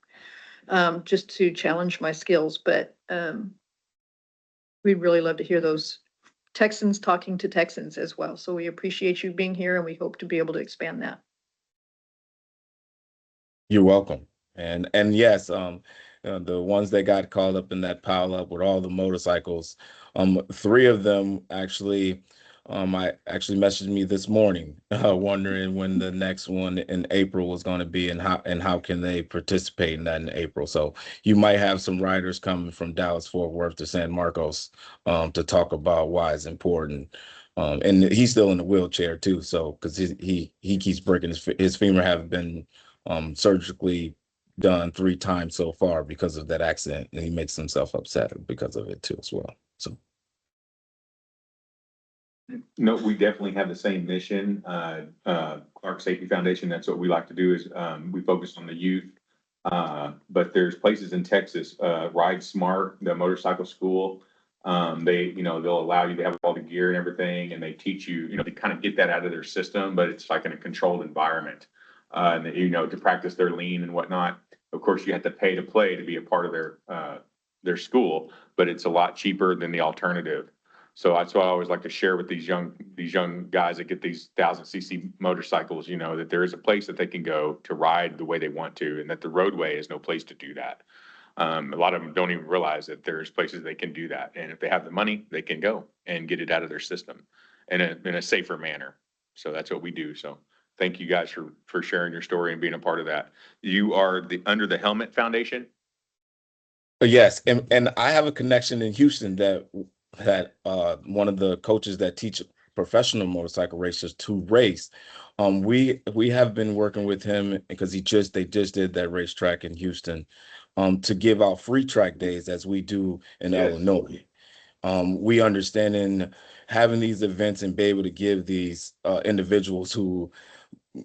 just to challenge my skills. But we'd really love to hear those Texans talking to Texans as well. So we appreciate you being here, and we hope to be able to expand that. You're welcome. And yes, the ones that got caught up in that pile up with all the motorcycles, 3 of them actually, I actually messaged me this morning, wondering when the next one in April was going to be and how can they participate in that in April. So you might have some riders coming from Dallas, Fort Worth to San Marcos to talk about why it's important. And he's still in the wheelchair too. So because he keeps breaking his femur, have been surgically done 3 times so far because of that accident, and he makes himself upset because of it too as well. So No, we definitely have the same mission. Clark Safety Foundation, that's what we like to do is, we focus on the youth. But there's places in Texas, Ride Smart, the motorcycle school. They'll allow you to have all the gear and everything, and they teach you, to kind of get that out of their system, but it's like in a controlled environment. To practice their lean and whatnot. Of course, you have to pay to play to be a part of their school, but it's a lot cheaper than the alternative. So that's what I always like to share with these young guys that get these 1,000cc motorcycles, that there is a place that they can go to ride the way they want to, and that the roadway is no place to do that. A lot of them don't even realize that there's places they can do that. And if they have the money, they can go and get it out of their system in a safer manner. So that's what we do. So thank you guys for sharing your story and being a part of that. You are under the Helmet Foundation. yes, and I have a connection in Houston that one of the coaches that professional motorcycle racers to race. We have been working with him because they just did that racetrack in Houston, to give out free track days as we do in Yes. Illinois. We understand in having these events and be able to give these individuals who,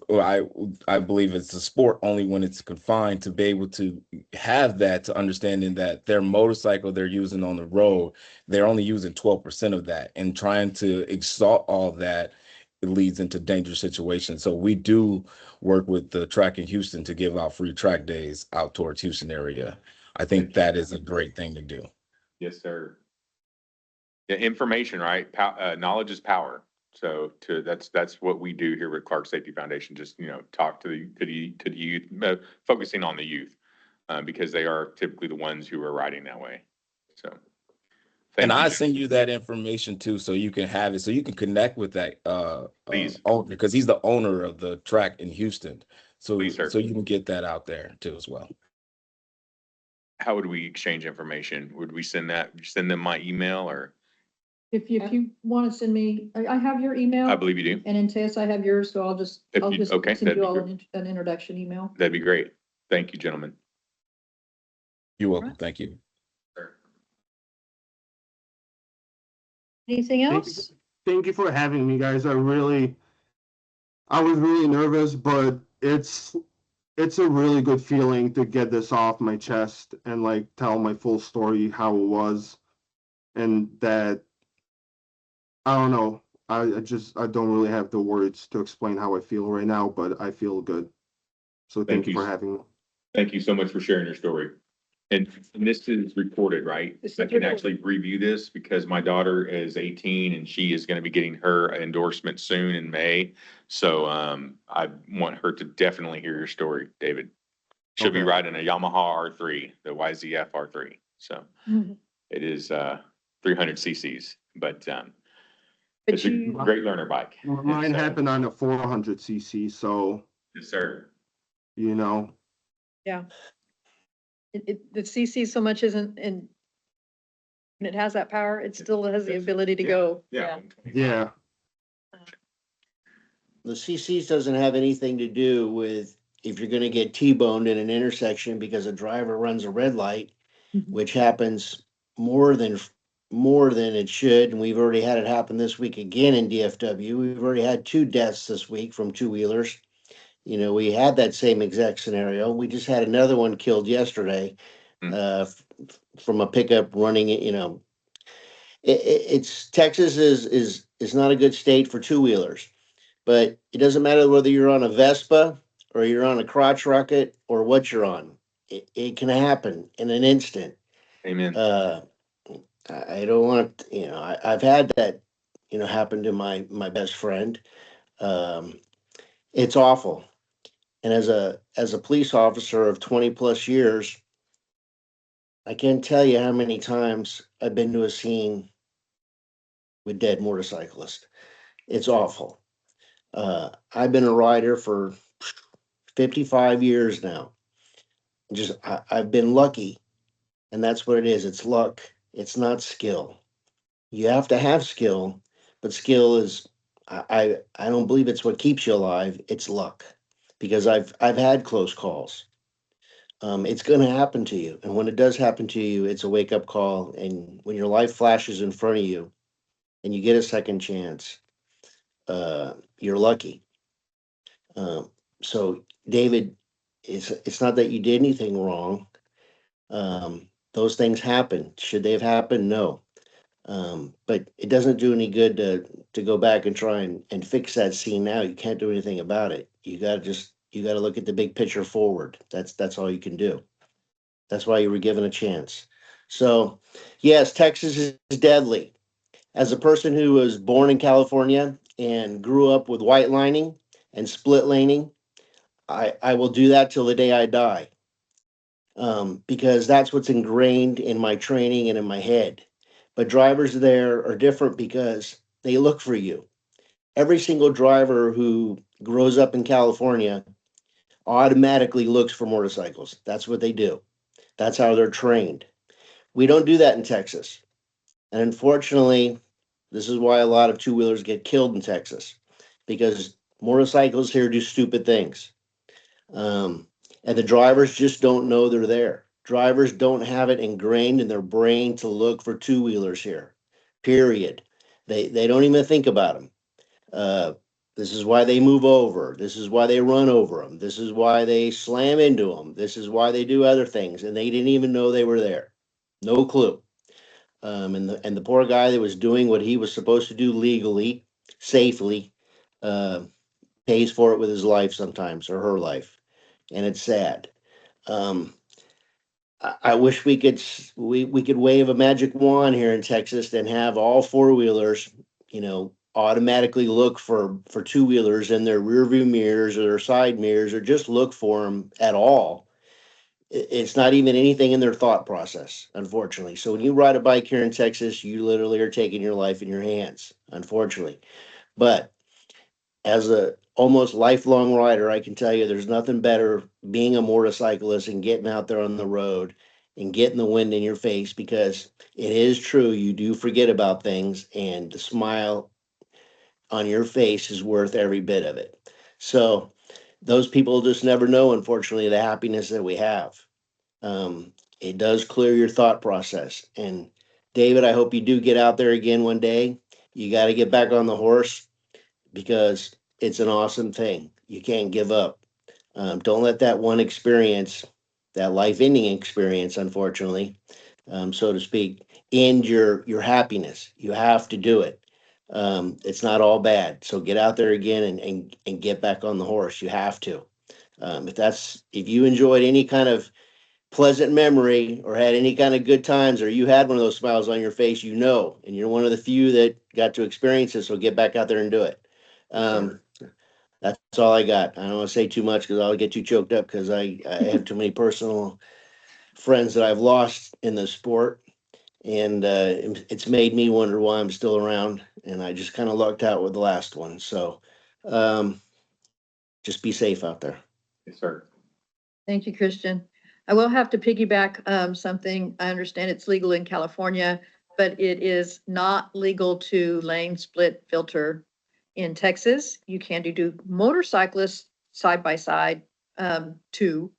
well, I believe it's a sport only when it's confined, to be able to have that, to understanding that their motorcycle they're using on the road, they're only using 12% of that, and trying to exalt all that, it leads into dangerous situations. So we do work with the track in Houston to give out free track days out towards Houston area. I think that is a great thing to do. Yes, sir. Yeah, information, right? Knowledge is power. So that's what we do here with Clark Safety Foundation. Just, talk to the youth, focusing on the youth, because they are typically the ones who are riding that way. So. And Thank you, I Jim. send you that information too, so you can have it, so you can connect with that Please. owner, because he's the owner of the track in Houston. So Please, sir. so you can get that out there too as well. How would we exchange information? Would we send them my email, or? If you want to send me, I have your email. I believe you do. And in Tess, I have yours, so I'll just Okay, send that'd you be all great. an introduction email. That'd be great. Thank you, gentlemen. You're welcome. Thank you. Anything else? Thank you for having me, guys. I was really nervous, but it's a really good feeling to get this off my chest and like tell my full story, how it was, and that I don't know. I don't really have the words to explain how I feel right now, but I feel good. So thank you for having me. Thank you so much for sharing your story. And this is recorded, right? This is I can recorded. actually review this because my daughter is 18 and she is going to be getting her endorsement soon in May. So I want her to definitely hear your story, David. She'll be Okay. riding a Yamaha R3, the YZF R3. So Mhm. it is 300 cc's, but But it's a you, great learner bike. Mine And so- happened on a 400 cc, so Yes, sir. you know. yeah. The CC so much isn't, and it has that power, it still has the ability to go. Yeah. Yeah. The CCs doesn't have anything to do with if you're gonna get T-boned in an intersection because a driver runs a red light, Mhm. which happens more than it should, and we've already had it happen this week again in DFW. We've already had 2 deaths this week from two-wheelers. We had that same exact scenario. We just had another one killed yesterday, Hmm. from a pickup running it. It's Texas is not a good state for two-wheelers. But it doesn't matter whether you're on a Vespa or you're on a crotch rocket or what you're on. It can happen in an instant. Amen. I don't want, I've had that, happen to my best friend. It's awful. And as a police officer of 20 plus years, I can't tell you how many times I've been to a scene with dead motorcyclists. It's awful. I've been a rider for 55 years now. I've been lucky, and that's what it is. It's luck. It's not skill. You have to have skill, but skill is I don't believe it's what keeps you alive. It's luck, because I've had close calls. It's going to happen to you, and when it does happen to you, it's a wake up call. And when your life flashes in front of you, and you get a second chance, you're lucky. So, David, it's not that you did anything wrong. Those things happen. Should they have happened? No. But it doesn't do any good to go back and try and fix that scene now. You can't do anything about it. You gotta look at the big picture forward. That's all you can do. That's why you were given a chance. So yes, Texas is deadly. As a person who was born in California and grew up with white lining and split laning, I will do that till the day I die. Because that's what's ingrained in my training and in my head. But drivers there are different because they look for you. Every single driver who grows up in California automatically looks for motorcycles. That's what they do. That's how they're trained. We don't do that in Texas. And unfortunately, This is why a lot of two-wheelers get killed in Texas, because motorcycles here do stupid things. And the drivers just don't know they're there. Drivers don't have it ingrained in their brain to look for two-wheelers here, period. They don't even think about them. This is why they move over. This is why they run over them. This is why they slam into them. This is why they do other things, and they didn't even know they were there. No clue. And the poor guy that was doing what he was supposed to do legally, safely, uh, pays for it with his life sometimes, or her life, and it's sad. Um, I wish we could wave a magic wand here in Texas and have all four-wheelers, automatically look for two-wheelers in their rearview mirrors or their side mirrors, or just look for them at all. It's not even anything in their thought process, unfortunately. So when you ride a bike here in Texas, you literally are taking your life in your hands, unfortunately. But as a almost lifelong rider, I can tell you there's nothing better being a motorcyclist and getting out there on the road and getting the wind in your face, because it is true, you do forget about things, and the smile on your face is worth every bit of it. So those people just never know, unfortunately, the happiness that we have. It does clear your thought process. And David, I hope you do get out there again one day. You got to get back on the horse, because it's an awesome thing. You can't give up. Don't let that one experience, that life-ending experience, unfortunately, so to speak, end your happiness. You have to do it. It's not all bad. So get out there again and get back on the horse. You have to. If you enjoyed any kind of pleasant memory or had any kind of good times, or you had one of those smiles on your face, and you're one of the few that got to experience it. So get back out there and do it. Um, that's all I got. I don't want to say too much because I'll get too choked up, because I have too many personal friends that I've lost in the sport. And it's made me wonder why I'm still around. And I just kind of lucked out with the last one. So um, just be safe out there. Yes, sir. Thank you, Christian. I will have to piggyback something. I understand it's legal in California, but it is not legal to lane split filter in Texas. You can do motorcyclists side by side too,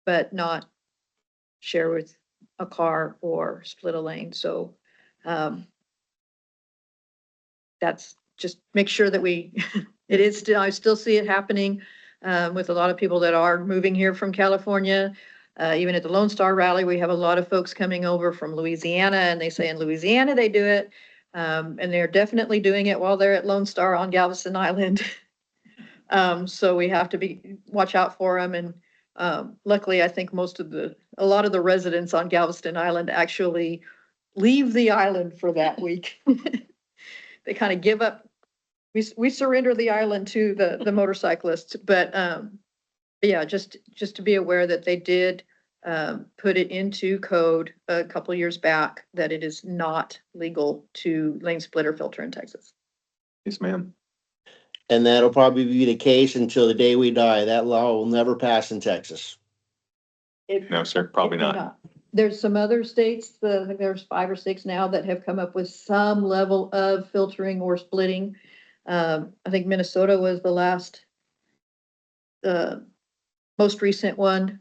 but not share with a car or split a lane. So that's just make sure that it is still, I still see it happening with a lot of people that are moving here from California. Even at the Lone Star Rally, we have a lot of folks coming over from Louisiana, and they say in Louisiana they do it. And they're definitely doing it while they're at Lone Star on Galveston Island. So we have to watch out for them. And luckily, I think a lot of the residents on Galveston Island actually leave the island for that week. They kind of give up. We surrender the island to the motorcyclists, but yeah, just to be aware that they did put it into code a couple years back that it is not legal to lane splitter filter in Texas. Yes, ma'am. And that'll probably be the case until the day we die. That law will never pass in Texas. No, sir, probably not. There's some other states, I think there's 5 or 6 now that have come up with some level of filtering or splitting. I think Minnesota was the last, most recent one,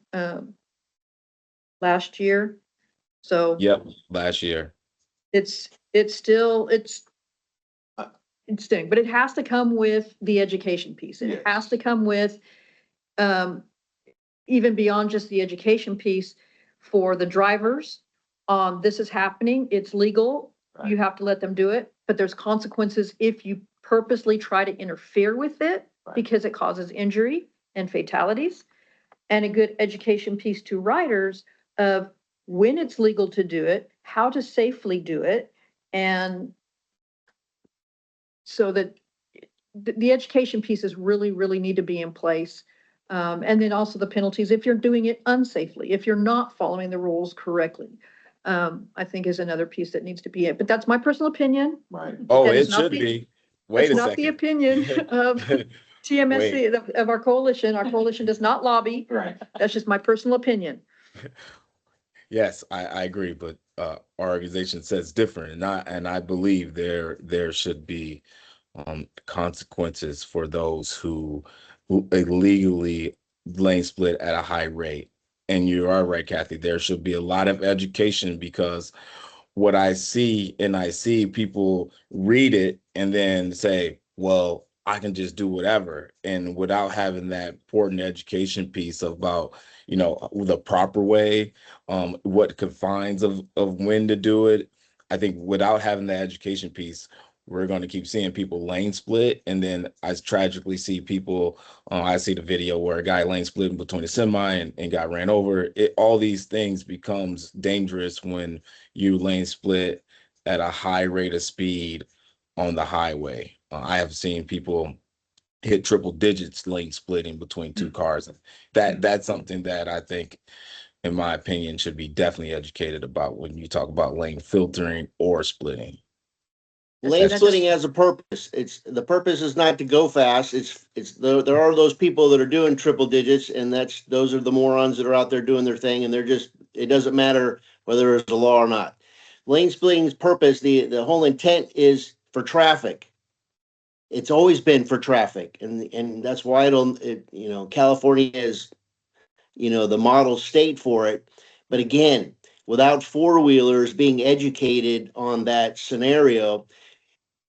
last year. So Yep, last year. it's still interesting, but it has to come with the education piece. It Yes. has to come with, even beyond just the education piece for the drivers. This is happening, it's legal, you Right. have to let them do it, but there's consequences if you purposely try to interfere with it, Right. because it causes injury and fatalities. And a good education piece to riders of when it's legal to do it, how to safely do it, and so that the education pieces really need to be in place. And then also the penalties if you're doing it unsafely, if you're not following the rules correctly, I think is another piece that needs to be it. But that's my personal opinion. Right. Oh, That is it not should the- be. Wait It's a not the second. opinion of TMSC, of our coalition. Our coalition does not lobby. Right. That's just my personal opinion. Yes, I agree. But our organization says different, and I believe there should be consequences for those who illegally lane split at a high rate. And you are right, Kathy. There should be a lot of education, because what I see, and I see people read it and then say, well, I can just do whatever. And without having that important education piece about, the proper way, what confines of when to do it. I think without having that education piece, we're going to keep seeing people lane split. And then I tragically see people, I see the video where a guy lane split in between a semi and got ran over. All these things becomes dangerous when you lane split at a high rate of speed on the highway. I have seen people hit triple digits lane splitting between two cars. And that's something that I think, in my opinion, should be definitely educated about when you talk about lane filtering or splitting. Lane That's splitting has a purpose. The purpose is not to go fast. There are those people that are doing triple digits, and those are the morons that are out there doing their thing, and it doesn't matter whether it's a law or not. Lane splitting's purpose, the whole intent is for traffic. It's always been for traffic, and that's why California is, the model state for it. But again, without four-wheelers being educated on that scenario,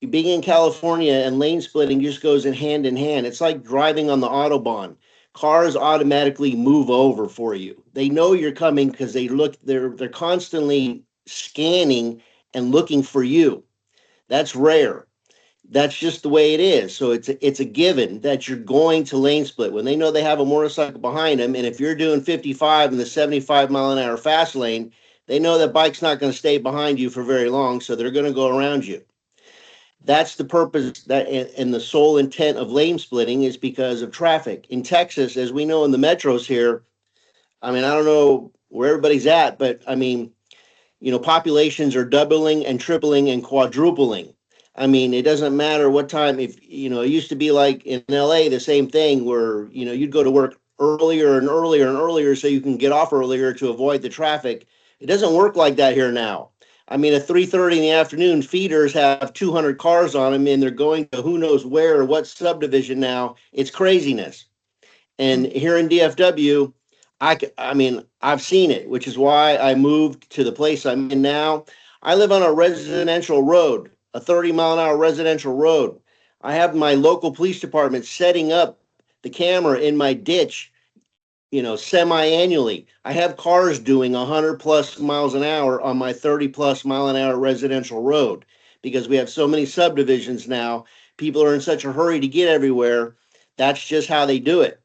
being in California and lane splitting just goes in hand. It's like driving on the Autobahn. Cars automatically move over for you. They know you're coming because they're constantly scanning and looking for you. That's rare. That's just the way it is. So it's a given that you're going to lane split when they know they have a motorcycle behind them. And if you're doing 55 in the 75-mile-an-hour fast lane, they know that bike's not going to stay behind you for very long, so they're going to go around you. That's the purpose, and the sole intent of lane splitting is because of traffic. In Texas, as we know in the metros here, I mean, I don't know where everybody's at, but I mean, populations are doubling and tripling and quadrupling. I mean, it doesn't matter what time. If it used to be like in LA, the same thing where you'd go to work earlier and earlier and earlier so you can get off earlier to avoid the traffic. It doesn't work like that here now. I mean, at 3:30 in the afternoon, feeders have 200 cars on them, and they're going to who knows where or what subdivision now. It's craziness. And here in DFW, I mean, I've seen it, which is why I moved to the place I'm in now. I live on a residential road, a 30-mile-an-hour residential road. I have my local police department setting up the camera in my ditch, semi-annually. I have cars doing 100 plus miles an hour on my 30 plus mile an hour residential road because we have so many subdivisions now. People are in such a hurry to get everywhere. That's just how they do it.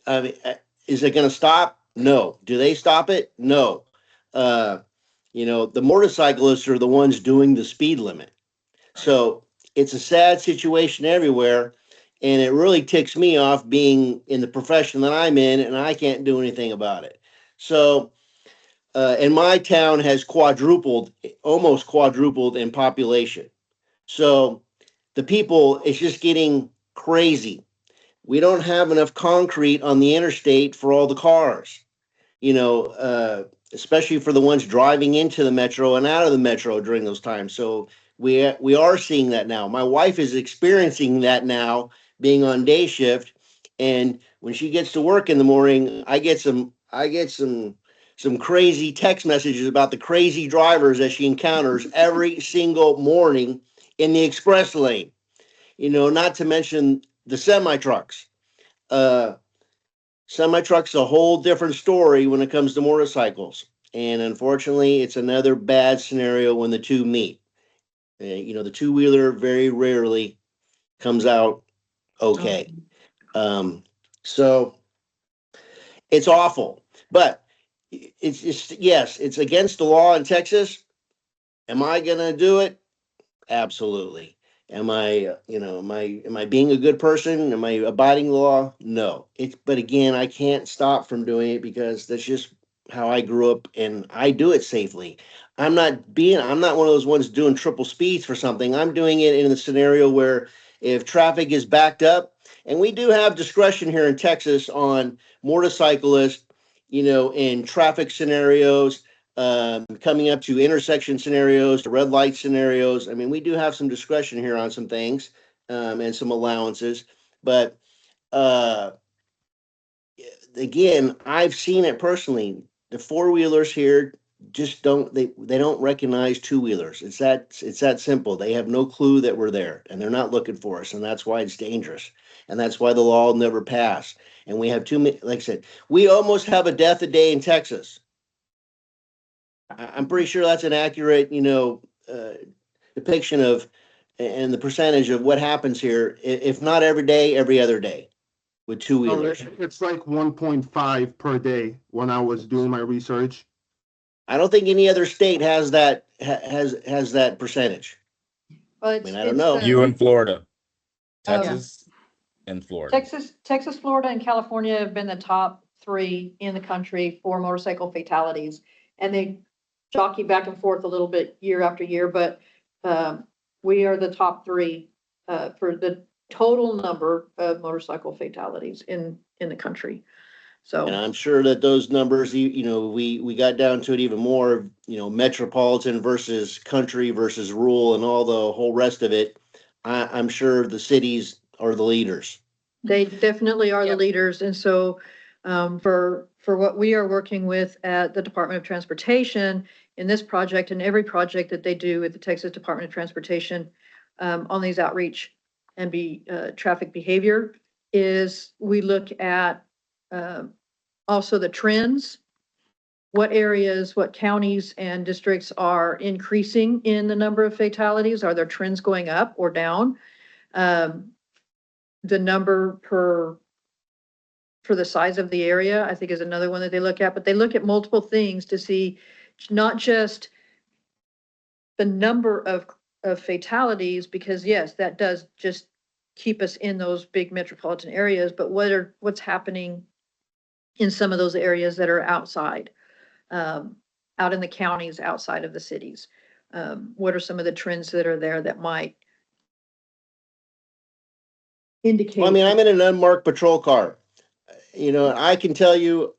I mean, is it going to stop? No. Do they stop it? No. The motorcyclists are the ones doing the speed limit. So it's a sad situation everywhere. And it really ticks me off being in the profession that I'm in, and I can't do anything about it. So, and my town has almost quadrupled in population. So the people, it's just getting crazy. We don't have enough concrete on the interstate for all the cars, especially for the ones driving into the metro and out of the metro during those times. So we are seeing that now. My wife is experiencing that now, being on day shift, and when she gets to work in the morning, I get some crazy text messages about the crazy drivers that she encounters every single morning in the express lane. Not to mention the semi trucks. Semi trucks a whole different story when it comes to motorcycles, and unfortunately, it's another bad scenario when the two meet. The two-wheeler very rarely comes out okay. So it's awful, but it's just, yes, it's against the law in Texas. Am I gonna do it? Absolutely. Am I, am I being a good person? Am I abiding the law? No. But again, I can't stop from doing it because that's just how I grew up, and I do it safely. I'm not one of those ones doing triple speeds for something. I'm doing it in a scenario where if traffic is backed up, and we do have discretion here in Texas on motorcyclists, in traffic scenarios. coming up to intersection scenarios, to red light scenarios. I mean, we do have some discretion here on some things, and some allowances, but, again, I've seen it personally. The four-wheelers here just they don't recognize two-wheelers. It's that simple. They have no clue that we're there, and they're not looking for us, and that's why it's dangerous. And that's why the law will never pass. And we have too many, like I said, we almost have a death a day in Texas. I'm pretty sure that's an accurate, depiction of, and the percentage of what happens here, if not every day, every other day with two-wheelers. It's like 1.5 per day when I was doing my research. I don't think any other state has that, has that percentage. Well, I mean, I don't know. You in Florida, Oh. Texas, and Florida. Texas, Florida, and California have been the top three in the country for motorcycle fatalities. And they jockey back and forth a little bit year after year, but we are the top three for the total number of motorcycle fatalities in the country. And So, I'm sure that those numbers, we got down to it even more, metropolitan versus country versus rural and all the whole rest of it. I'm sure the cities are the leaders. they definitely are the Yep. leaders. And so for what we are working with at the Department of Transportation in this project and every project that they do at the Texas Department of Transportation on these outreach and traffic behavior is we look at also the trends, what areas, what counties and districts are increasing in the number of fatalities? Are there trends going up or down? The number for the size of the area, I think is another one that they look at, but they look at multiple things to see not just the number of fatalities, because yes, that does just keep us in those big metropolitan areas, but what's happening in some of those areas that are outside, out in the counties, outside of the cities. What are some of the trends that are there that might indicate? Well, I mean, I'm in an unmarked patrol car. I can tell you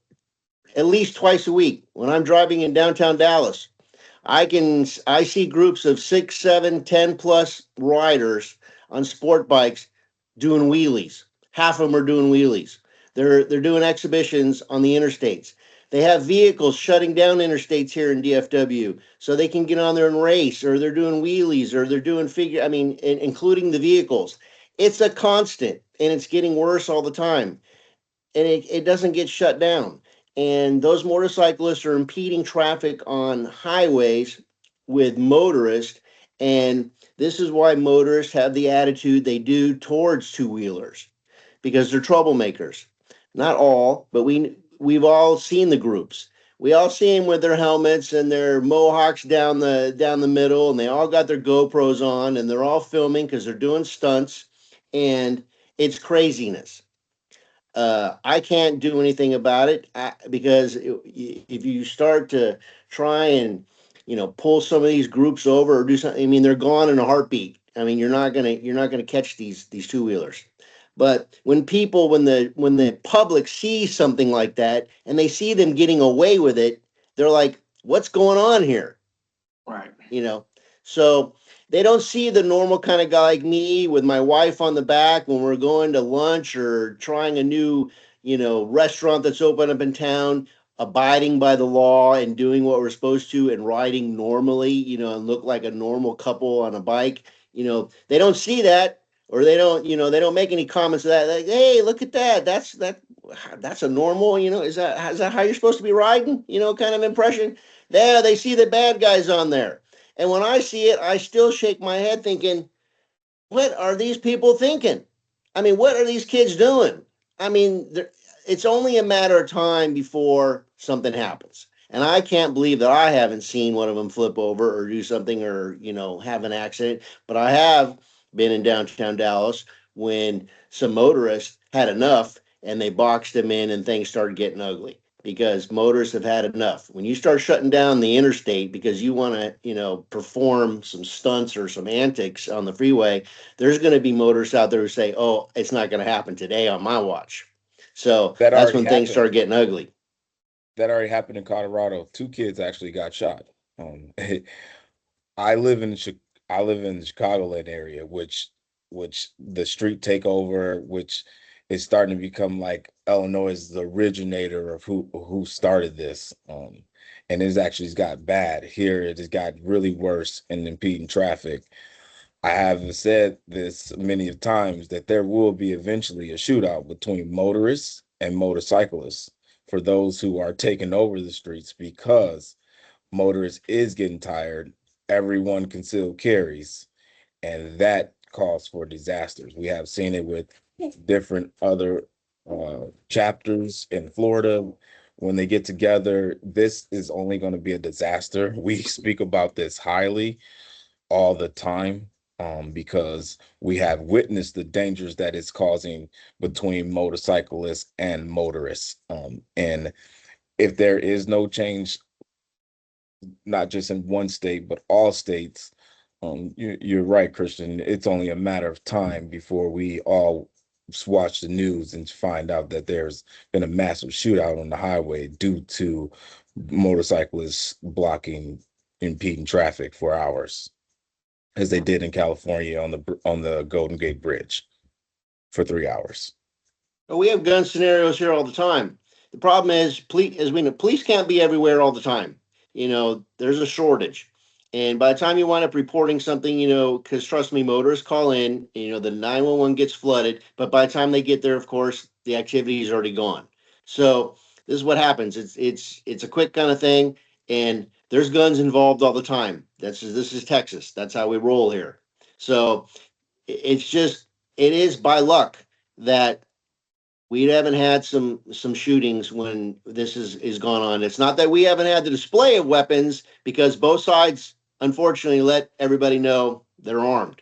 at least twice a week when I'm driving in downtown Dallas, I see groups of 6, 7, 10 plus riders on sport bikes doing wheelies. Half of them are doing wheelies. They're doing exhibitions on the interstates. They have vehicles shutting down interstates here in DFW so they can get on there and race, or they're doing wheelies, or they're doing including the vehicles. It's a constant, and it's getting worse all the time, and it doesn't get shut down. And those motorcyclists are impeding traffic on highways with motorists. And this is why motorists have the attitude they do towards two-wheelers, because they're troublemakers. Not all, but we've all seen the groups. We all see them with their helmets and their mohawks down the middle, and they all got their GoPros on, and they're all filming because they're doing stunts, and it's craziness. I can't do anything about it because if you start to try and pull some of these groups over or do something, I mean, they're gone in a heartbeat. I mean, you're not gonna catch these two-wheelers. But when the public sees something like that and they see them getting away with it, they're like, "What's going on here?" Right. So they don't see the normal kind of guy like me with my wife on the back when we're going to lunch or trying a new, restaurant that's open up in town, abiding by the law and doing what we're supposed to and riding normally, and look like a normal couple on a bike. They don't see that, or they don't make any comments of that. Like, hey, look at that. That's a normal, is that how you're supposed to be riding? Kind of impression. Yeah, they see the bad guys on there. And when I see it, I still shake my head thinking, what are these people thinking? I mean, what are these kids doing? I mean, it's only a matter of time before something happens. And I can't believe that I haven't seen one of them flip over or do something or, have an accident. But I have been in downtown Dallas when some motorists had enough and they boxed them in and things started getting ugly, because motorists have had enough. When you start shutting down the interstate because you want to, perform some stunts or some antics on the freeway, there's going to be motorists out there who say, "Oh, it's not going to happen today on my watch." So That that's already when things happened. start getting ugly. that already happened in Colorado. 2 kids actually got shot. I live in I live in the Chicagoland area, which the street takeover, which is starting to become like Illinois is the originator of who started this. And it's actually got bad here. It has got really worse and impeding traffic. I have said this many times that there will be eventually a shootout between motorists and motorcyclists for those who are taking over the streets because motorists is getting tired. Everyone concealed carries, and that calls for disasters. We have seen it with different other chapters in Florida. When they get together, this is only going to be a disaster. We speak about this highly all the time because we have witnessed the dangers that it's causing between motorcyclists and motorists. And if there is no change, not just in one state, but all states, you're right, Christian. It's only a matter of time before we all watch the news and find out that there's been a massive shootout on the highway due to motorcyclists blocking, impeding traffic for hours, as they did in California on the Golden Gate Bridge for 3 hours. We have gun scenarios here all the time. The problem is, as we know, police can't be everywhere all the time. There's a shortage. And by the time you wind up reporting something, because trust me, motorists call in, the 911 gets flooded. But by the time they get there, of course, the activity is already gone. So this is what happens. It's a quick kind of thing. And there's guns involved all the time. This is Texas. That's how we roll here. So it is by luck that we haven't had some shootings when this is gone on. It's not that we haven't had the display of weapons, because both sides unfortunately let everybody know they're armed.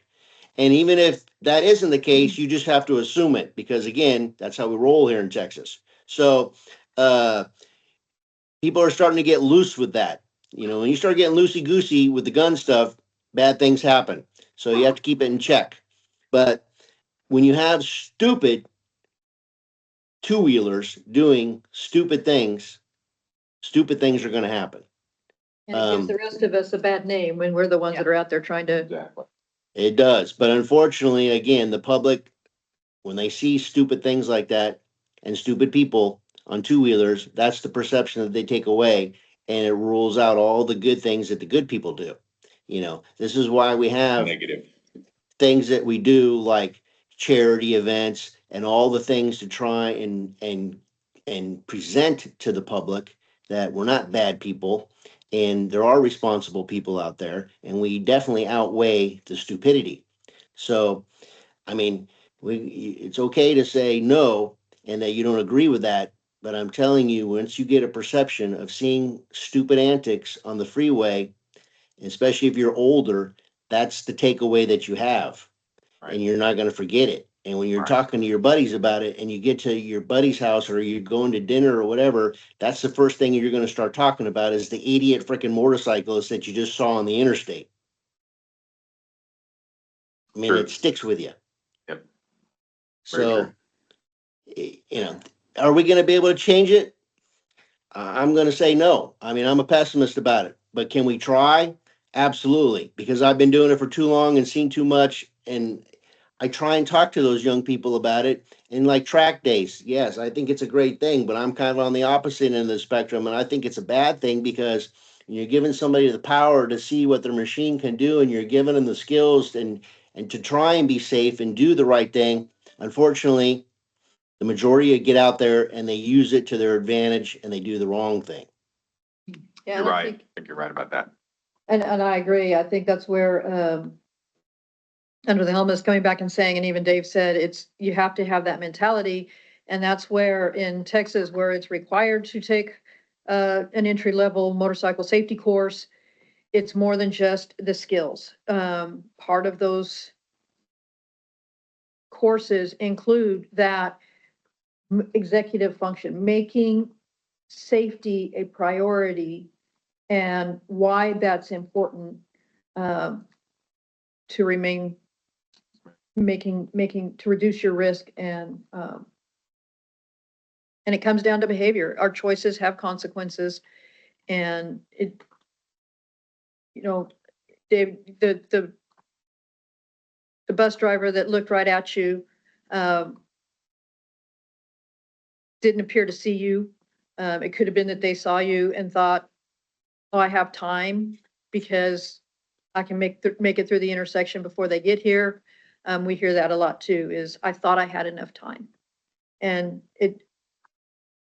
And even if that isn't the case, you just have to assume it, because again, that's how we roll here in Texas. So people are starting to get loose with that. When you start getting loosey goosey with the gun stuff, bad things happen. So you have to keep it in check. But when you have stupid two-wheelers doing stupid things are going to happen. And it gives the rest of us a bad name when we're the ones that are out there trying to. Exactly. It does. But unfortunately, again, the public, when they see stupid things like that and stupid people on two-wheelers, that's the perception that they take away, and it rules out all the good things that the good people do. This is why we have Negative. things that we do, like charity events and all the things to try and present to the public that we're not bad people, and there are responsible people out there, and we definitely outweigh the stupidity. So, I mean, it's okay to say no and that you don't agree with that, but I'm telling you, once you get a perception of seeing stupid antics on the freeway, especially if you're older, that's the takeaway that you have. Right. And you're not going to forget it. And when you're Right. talking to your buddies about it and you get to your buddy's house or you're going to dinner or whatever, that's the first thing you're going to start talking about is the idiot freaking motorcyclist that you just saw on the interstate. I mean, True. It sticks with you. Yep. Very So, true. are we going to be able to change it? I'm going to say no. I mean, I'm a pessimist about it, but can we try? Absolutely, because I've been doing it for too long and seen too much. And I try and talk to those young people about it. And like track days, yes, I think it's a great thing, but I'm kind of on the opposite end of the spectrum. And I think it's a bad thing because you're giving somebody the power to see what their machine can do, and you're giving them the skills and to try and be safe and do the right thing. Unfortunately, the majority get out there and they use it to their advantage and they do the wrong thing. Yeah, You're and I right. think- I think you're right about that. And I agree. I think that's where, Under the Helm is coming back and saying, and even Dave said, you have to have that mentality. And that's where in Texas, where it's required to take an entry-level motorcycle safety course, it's more than just the skills. Part of those courses include that executive function, making safety a priority and why that's important to remain making to reduce your risk and And it comes down to behavior. Our choices have consequences. And it, you know, Dave, the bus driver that looked right at you, didn't appear to see you. It could have been that they saw you and thought, oh, I have time because I can make it through the intersection before they get here. We hear that a lot too, is I thought I had enough time. And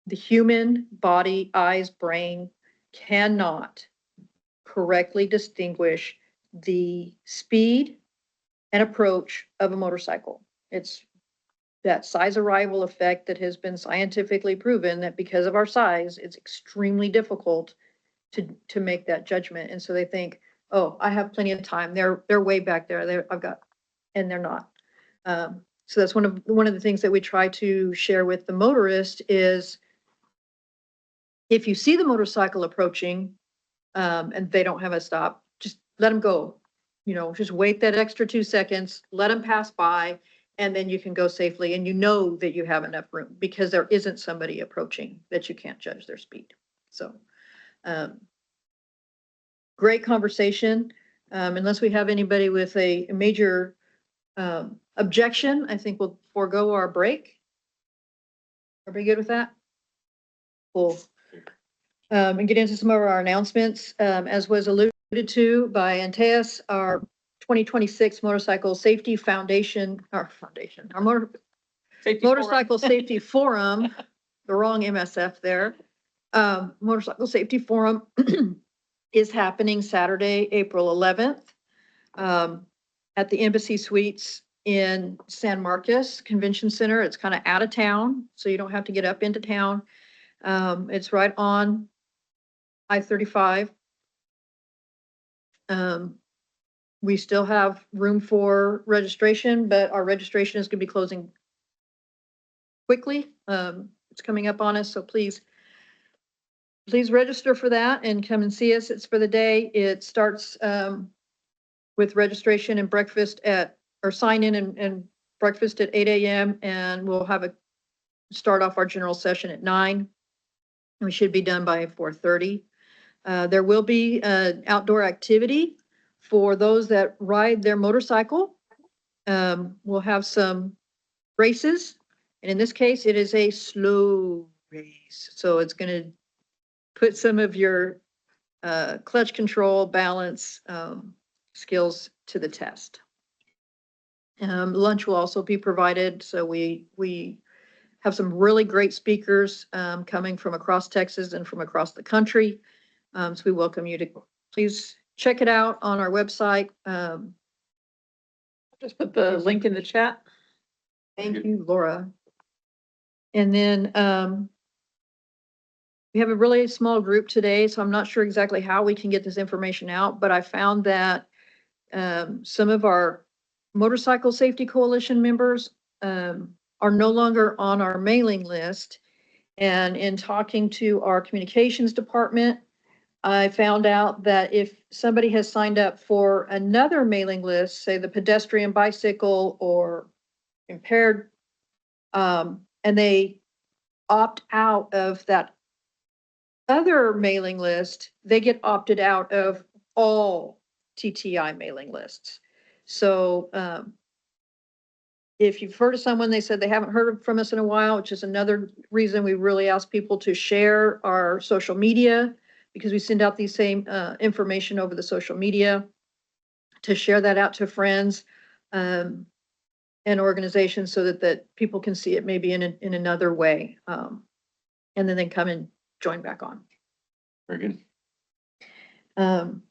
the human body, eyes, brain cannot correctly distinguish the speed and approach of a motorcycle. It's that size arrival effect that has been scientifically proven that because of our size, it's extremely difficult to make that judgment. And so they think, oh, I have plenty of time. They're way back there. And they're not. So that's one of the things that we try to share with the motorist is if you see the motorcycle approaching, and they don't have a stop, just let them go. You know, just wait that extra 2 seconds, let them pass by, and then you can go safely. And you know that you have enough room because there isn't somebody approaching that you can't judge their speed. So, great conversation. Unless we have anybody with a major objection, I think we'll forego our break. Everybody good with that? Cool. And get into some of our announcements. As was alluded to by Antaeus, our 2026 Motorcycle Safety Foundation, our Motorcycle Safety Forum, the wrong MSF there. Motorcycle Safety Forum is happening Saturday, April 11th, at the Embassy Suites in San Marcos Convention Center. It's kind of out of town, so you don't have to get up into town. It's right on I-35. We still have room for registration, but our registration is going to be closing quickly. It's coming up on us, so please register for that and come and see us. It's for the day. It starts with registration and breakfast or sign in and breakfast at 8 a.m. and we'll have start off our general session at 9. We should be done by 4:30. There will be an outdoor activity for those that ride their motorcycle. We'll have some races, and in this case, it is a slow race. So it's going to put some of your clutch control, balance skills to the test. Lunch will also be provided. So we have some really great speakers coming from across Texas and from across the country. So we welcome you to please check it out on our website. Just put the link in the chat. Thank you, Laura. And then we have a really small group today, so I'm not sure exactly how we can get this information out, but I found that some of our Motorcycle Safety Coalition members are no longer on our mailing list. And in talking to our communications department, I found out that if somebody has signed up for another mailing list, say the pedestrian, bicycle, or impaired, and they opt out of that other mailing list, they get opted out of all TTI mailing lists. So if you've heard of someone, they said they haven't heard from us in a while, which is another reason we really ask people to share our social media, because we send out these same information over the social media, to share that out to friends and organizations so that people can see it maybe in another way. And then they come and join back on. Very good.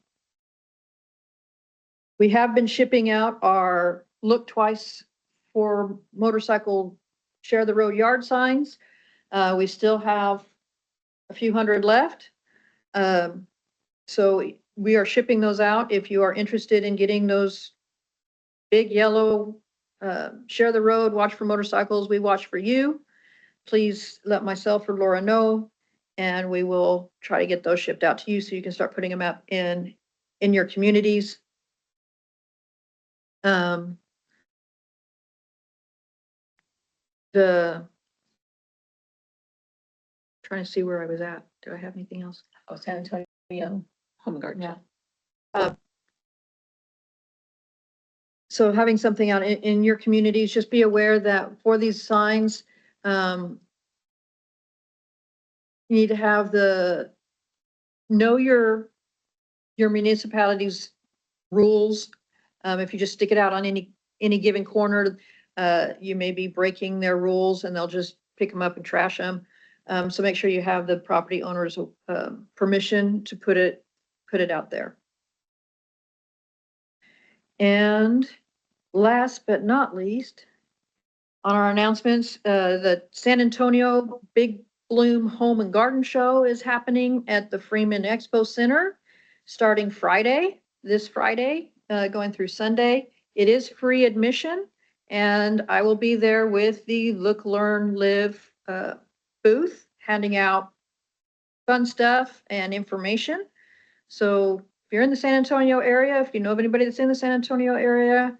We have been shipping out our look twice for motorcycle share the road yard signs. We still have a few hundred left. So we are shipping those out. If you are interested in getting those big yellow share the road, watch for motorcycles, we watch for you, please let myself or Laura know, and we will try to get those shipped out to you so you can start putting them up in your communities. The trying to see where I was at. Do I have anything else? Oh, San Antonio Home and Garden. Yeah. So having something out in your communities, just be aware that for these signs, you need to have know your municipality's rules. If you just stick it out on any given corner, you may be breaking their rules and they'll just pick them up and trash them. So make sure you have the property owner's permission to put it out there. And last but not least, on our announcements, the San Antonio Big Bloom Home and Garden Show is happening at the Freeman Expo Center starting this Friday, going through Sunday. It is free admission, and I will be there with the Look, Learn, Live booth, handing out fun stuff and information. So if you're in the San Antonio area, if you know of anybody that's in the San Antonio area,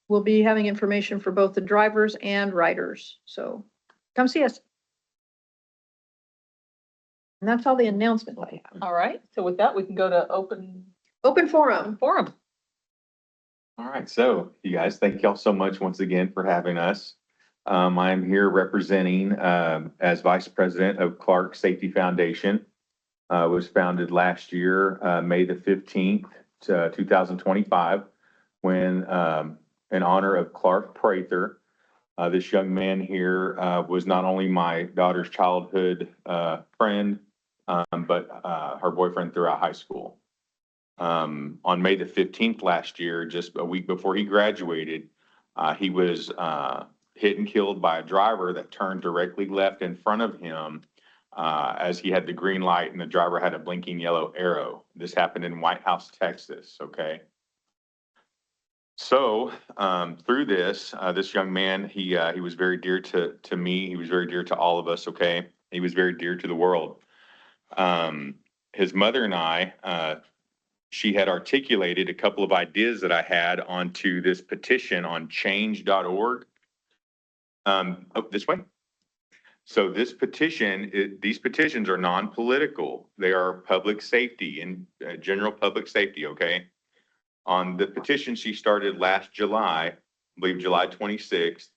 we'll be having information for both the drivers and riders. So come see us. And that's all the announcements I have. All right, so with that, we can go to open Forum. forum. All right, so you guys, thank y'all so much once again for having us. I'm here representing as Vice President of Clark Safety Foundation. Was founded last year, May the 15th, 2025, when in honor of Clark Prather. This young man here was not only my daughter's childhood friend, but her boyfriend throughout high school. On May the 15th last year, just a week before he graduated, he was hit and killed by a driver that turned directly left in front of him as he had the green light and the driver had a blinking yellow arrow. This happened in White House, Texas, okay? So through this, this young man, he was very dear to me. He was very dear to all of us, okay? He was very dear to the world. His mother and I, she had articulated a couple of ideas that I had onto this petition on change.org. Oh, this way. So this petition, these petitions are non-political. They are public safety and general public safety, okay? On the petition she started last July, I believe July 26th,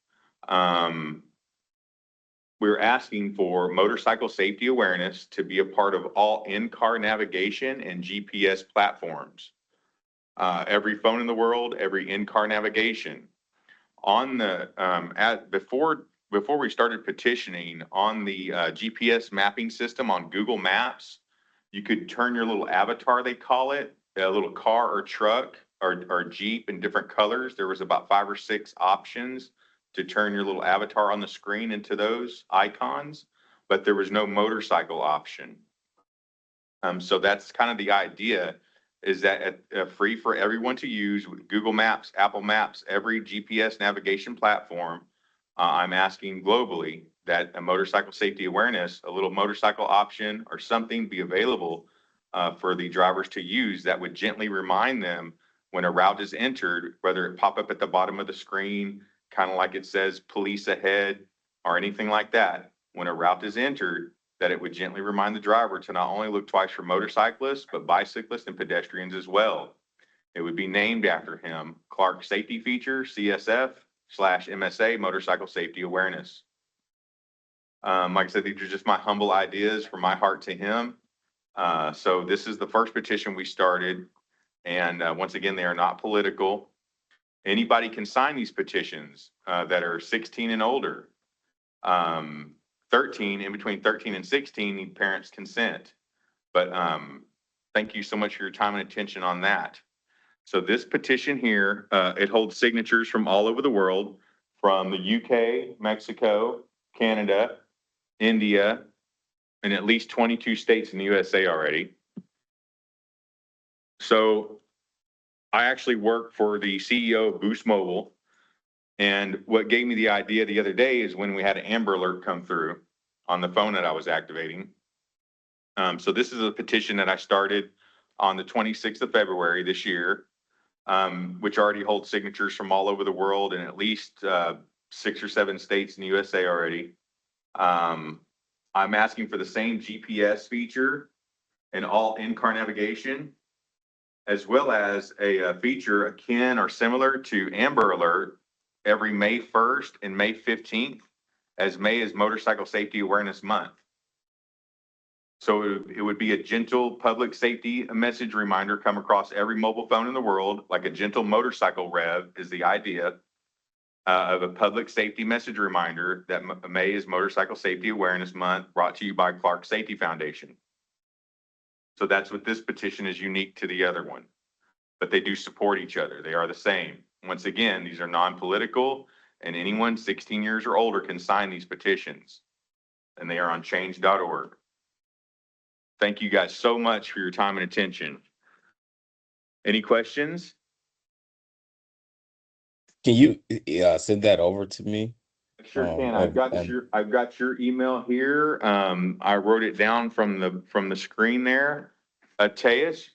we're asking for motorcycle safety awareness to be a part of all in-car navigation and GPS platforms. Every phone in the world, every in-car navigation. On the before we started petitioning, on the GPS mapping system on Google Maps, you could turn your little avatar, they call it, a little car or truck or Jeep in different colors. There was about 5 or 6 options to turn your little avatar on the screen into those icons, but there was no motorcycle option. So that's kind of the idea, is that free for everyone to use with Google Maps, Apple Maps, every GPS navigation platform. I'm asking globally that a motorcycle safety awareness, a little motorcycle option or something be available for the drivers to use that would gently remind them when a route is entered, whether it pop up at the bottom of the screen, kind of like it says police ahead or anything like that. When a route is entered, that it would gently remind the driver to not only look twice for motorcyclists, but bicyclists and pedestrians as well. It would be named after him, Clark Safety Feature, CSF/MSA, Motorcycle Safety Awareness. Like I said, these are just my humble ideas from my heart to him. So this is the first petition we started. And once again, they are not political. Anybody can sign these petitions that are 16 and older. 13, in between 13 and 16, need parents' consent. But thank you so much for your time and attention on that. So this petition here, it holds signatures from all over the world, from the UK, Mexico, Canada, India, and at least 22 states in the USA already. So I actually work for the CEO of Boost Mobile. And what gave me the idea the other day is when we had an Amber Alert come through on the phone that I was activating. So this is a petition that I started on the 26th of February this year, which already holds signatures from all over the world in at least 6 or 7 states in the USA already. I'm asking for the same GPS feature and all in-car navigation, as well as a feature akin or similar to Amber Alert every May 1st and May 15th, as May is Motorcycle Safety Awareness Month. So it would be a gentle public safety message reminder come across every mobile phone in the world, like a gentle motorcycle rev is the idea of a public safety message reminder that May is Motorcycle Safety Awareness Month, brought to you by Clark Safety Foundation. So that's what this petition is unique to the other one, but they do support each other. They are the same. Once again, these are non-political, and anyone 16 years or older can sign these petitions, and they are on change.org. Thank you guys so much for your time and attention. Any questions? Can you send that over to me? Sure can. I've got your email here. I wrote it down from the screen there. Teus?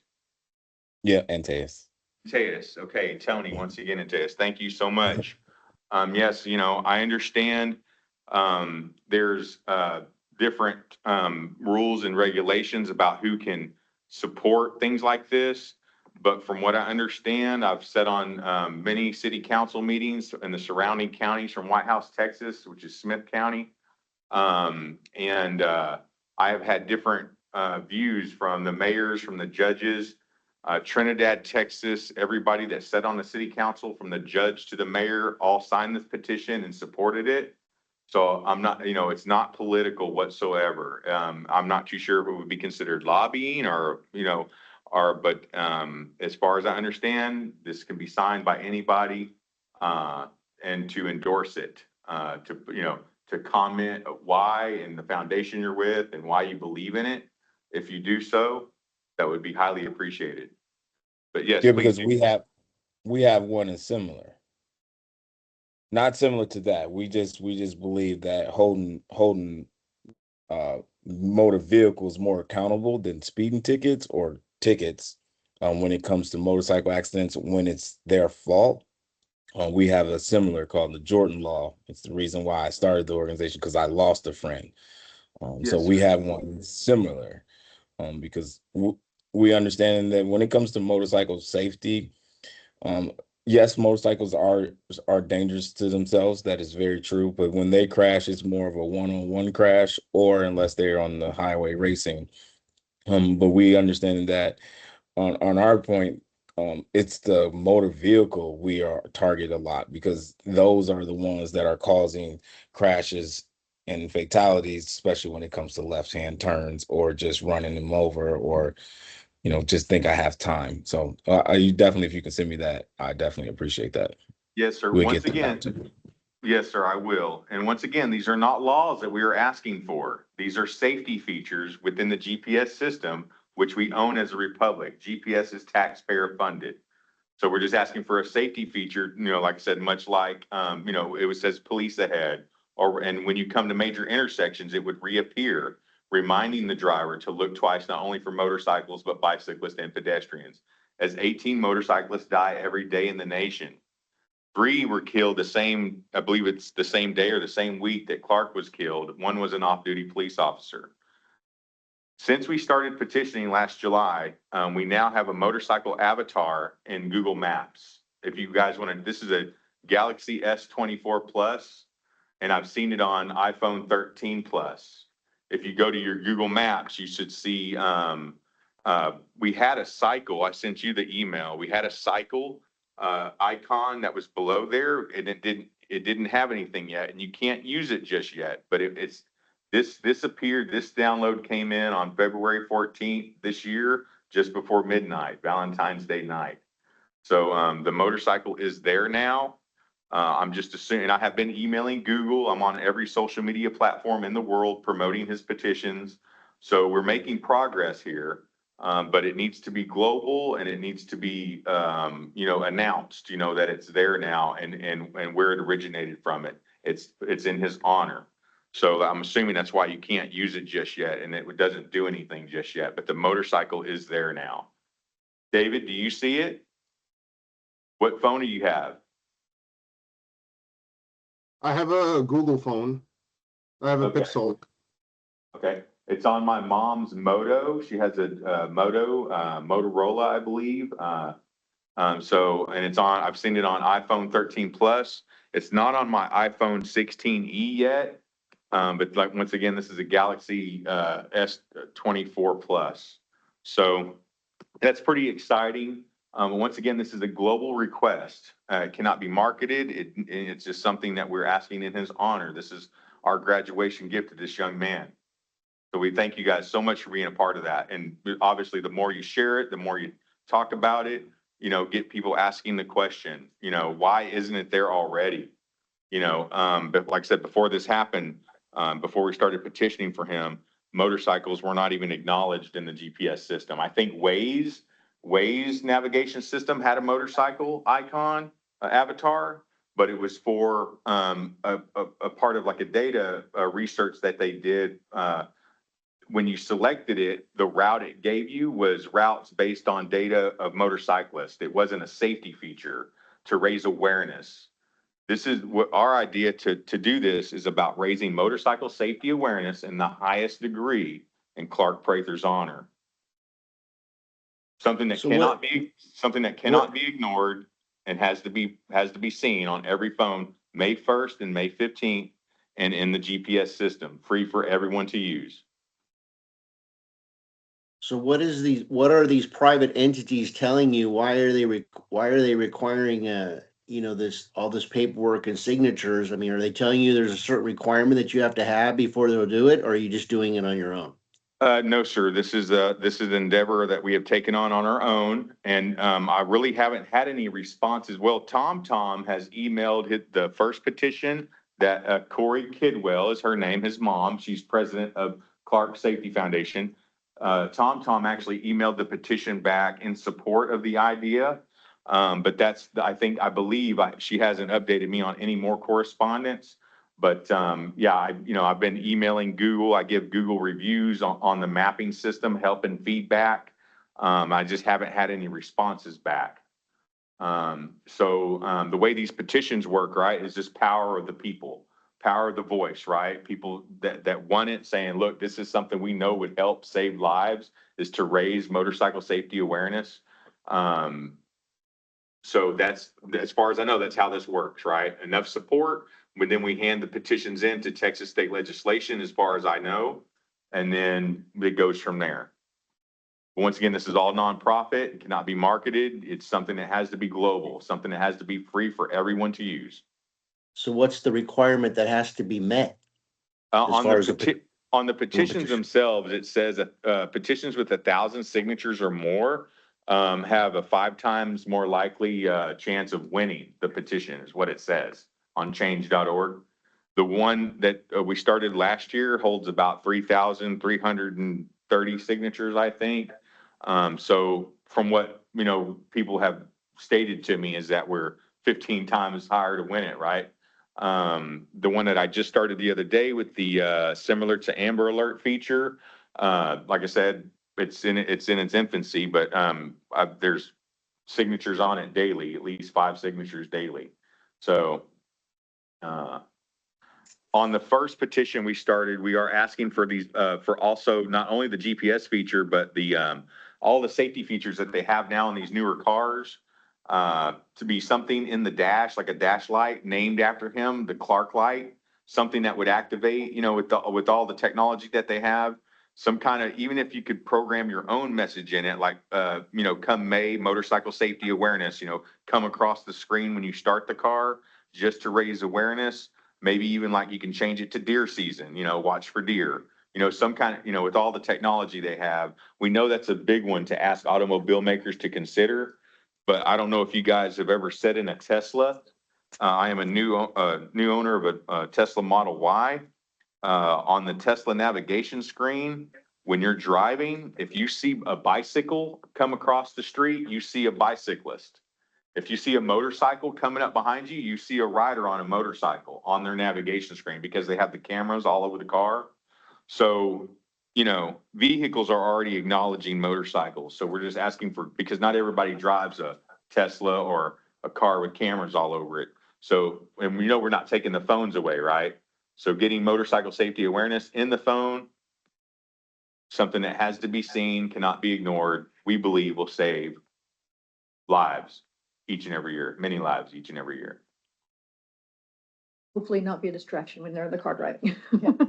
Yeah, and Teus. Teus. Okay, Tony, once again, and Teus, thank you so much. Yes, I understand there's different rules and regulations about who can support things like this. But from what I understand, I've sat on many city council meetings in the surrounding counties from White House, Texas, which is Smith County. And I have had different views from the mayors, from the judges, Trinidad, Texas, everybody that sat on the city council, from the judge to the mayor, all signed this petition and supported it. So I'm not, it's not political whatsoever. I'm not too sure if it would be considered lobbying or, but as far as I understand, this can be signed by anybody and to endorse it, to comment why and the foundation you're with and why you believe in it. If you do so, that would be highly appreciated. But yes, Yeah, please because do. we have one that's similar. Not similar to that. We just believe that holding motor vehicles more accountable than speeding tickets or tickets when it comes to motorcycle accidents when it's their fault. We have a similar called the Jordan Law. It's the reason why I started the organization, because I lost a friend. So Yes, we sir. have one similar because we understand that when it comes to motorcycle safety, yes, motorcycles are dangerous to themselves. That is very true. But when they crash, it's more of a one-on-one crash, or unless they're on the highway racing. But we understand that on our point, it's the motor vehicle we are target a lot, because those are the ones that are causing crashes and fatalities, especially when it comes to left-hand turns or just running them over, or just think I have time. So you definitely, if you can send me that, I definitely appreciate that. Yes, sir. We'll Once get that again, out to you. yes, sir, I will. And once again, these are not laws that we are asking for. These are safety features within the GPS system, which we own as a republic. GPS is taxpayer funded. So we're just asking for a safety feature, like I said, much like, it says police ahead, and when you come to major intersections, it would reappear, reminding the driver to look twice, not only for motorcyclists, but bicyclists and pedestrians. As 18 motorcyclists die every day in the nation, 3 were killed I believe it's the same day or the same week that Clark was killed. 1 was an off-duty police officer. Since we started petitioning last July, we now have a motorcycle avatar in Google Maps. If you guys want to, this is a Galaxy S24 Plus, and I've seen it on iPhone 13 Plus. If you go to your Google Maps, you should see, we had a cycle. I sent you the email. We had a cycle icon that was below there, and it didn't have anything yet, and you can't use it just yet, but this appeared, this download came in on February 14th this year, just before midnight, Valentine's Day night. So the motorcycle is there now. I'm just assuming, I have been emailing Google. I'm on every social media platform in the world promoting his petitions. So we're making progress here, but it needs to be global, and it needs to be, announced, that it's there now, and where it originated from. It's in his honor. So I'm assuming that's why you can't use it just yet, and it doesn't do anything just yet, but the motorcycle is there now. David, do you see it? What phone do you have? I have a Google phone. I have a Okay. Pixel. Okay, it's on my mom's Moto. She has a Moto, Motorola, I believe. So, and it's on, I've seen it on iPhone 13 Plus. It's not on my iPhone 16e yet. But like, once again, this is a Galaxy, S24 Plus. So that's pretty exciting. Once again, this is a global request. It cannot be marketed. It's just something that we're asking in his honor. This is our graduation gift to this young man. So we thank you guys so much for being a part of that. And obviously, the more you share it, the more you talk about it, get people asking the question, why isn't it there already? But like I said, before this happened, before we started petitioning for him, motorcycles were not even acknowledged in the GPS system. I think Waze navigation system had a motorcycle icon, avatar, but it was for a part of like a data research that they did. When you selected it, the route it gave you was routes based on data of motorcyclists. It wasn't a safety feature to raise awareness. This is what our idea to do this is about raising motorcycle safety awareness in the highest degree in Clark Prather's honor. Something that So cannot what- be, something that cannot be ignored and has to be seen on every phone, May 1st and May 15th, and in the GPS system, free for everyone to use. So what are these private entities telling you? Why are they requiring all this paperwork and signatures? I mean, are they telling you there's a certain requirement that you have to have before they'll do it, or are you just doing it on your own? No, sir. This is an endeavor that we have taken on our own, and I really haven't had any responses. Well, Tom has emailed the first petition that Corey Kidwell is her name, his mom. She's president of Clark Safety Foundation. Tom actually emailed the petition back in support of the idea, but I believe she hasn't updated me on any more correspondence. But yeah, I've been emailing Google. I give Google reviews on the mapping system, help and feedback. I just haven't had any responses back. So the way these petitions work, right, is just power of the people, power of the voice, right? People that want it, saying, look, this is something we know would help save lives, is to raise motorcycle safety awareness. So that's, as far as I know, that's how this works, right? Enough support, but then we hand the petitions in to Texas state legislation, as far as I know, and then it goes from there. But once again, this is all nonprofit, it cannot be marketed. It's something that has to be global, something that has to be free for everyone to use. So what's the requirement that has to be met? On the petitions petition. themselves, it says petitions with 1,000 signatures or more have a 5 times more likely chance of winning the petition, is what it says on change.org. The one that we started last year holds about 3,330 signatures, I think. So from what, people have stated to me is that we're 15 times higher to win it, right? The one that I just started the other day with the similar to Amber Alert feature, like I said, it's in its infancy, but there's signatures on it daily, at least 5 signatures daily. So on the first petition we started, we are asking for these for also not only the GPS feature, but the all the safety features that they have now in these newer cars, to be something in the dash, like a dash light named after him, the Clark light, something that would activate, with all the technology that they have, some kind of, even if you could program your own message in it, like, come May, motorcycle safety awareness, come across the screen when you start the car, just to raise awareness. Maybe even like you can change it to deer season, watch for deer, some kind of, with all the technology they have. We know that's a big one to ask automobile makers to consider, but I don't know if you guys have ever sat in a Tesla. I am a new owner of a Tesla Model Y. On the Tesla navigation screen, when you're driving, if you see a bicycle come across the street, you see a bicyclist. If you see a motorcycle coming up behind you, you see a rider on a motorcycle on their navigation screen, because they have the cameras all over the car. So, vehicles are already acknowledging motorcycles. So we're just asking for, because not everybody drives a Tesla or a car with cameras all over it. So, and we know we're not taking the phones away, right? So getting motorcycle safety awareness in the phone, something that has to be seen, cannot be ignored, we believe will save lives each and every year, many lives each and every year. Hopefully not be a distraction when they're in the car driving.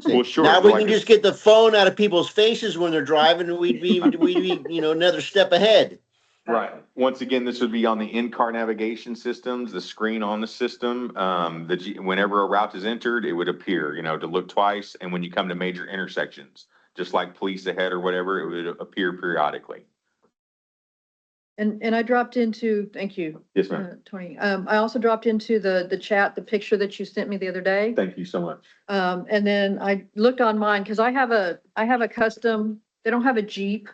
Well, sure. Now so we like can I- just get the phone out of people's faces when they're driving, and we'd be, another step ahead. Right. Once again, this would be on the in-car navigation systems, the screen on the system. Whenever a route is entered, it would appear, to look twice. And when you come to major intersections, just like police ahead or whatever, it would appear periodically. And I dropped into, thank you. Yes, ma'am. Tony. I also dropped into the chat, the picture that you sent me the other day. Thank you so much. And then I looked on mine because I have a custom, they don't have a Jeep,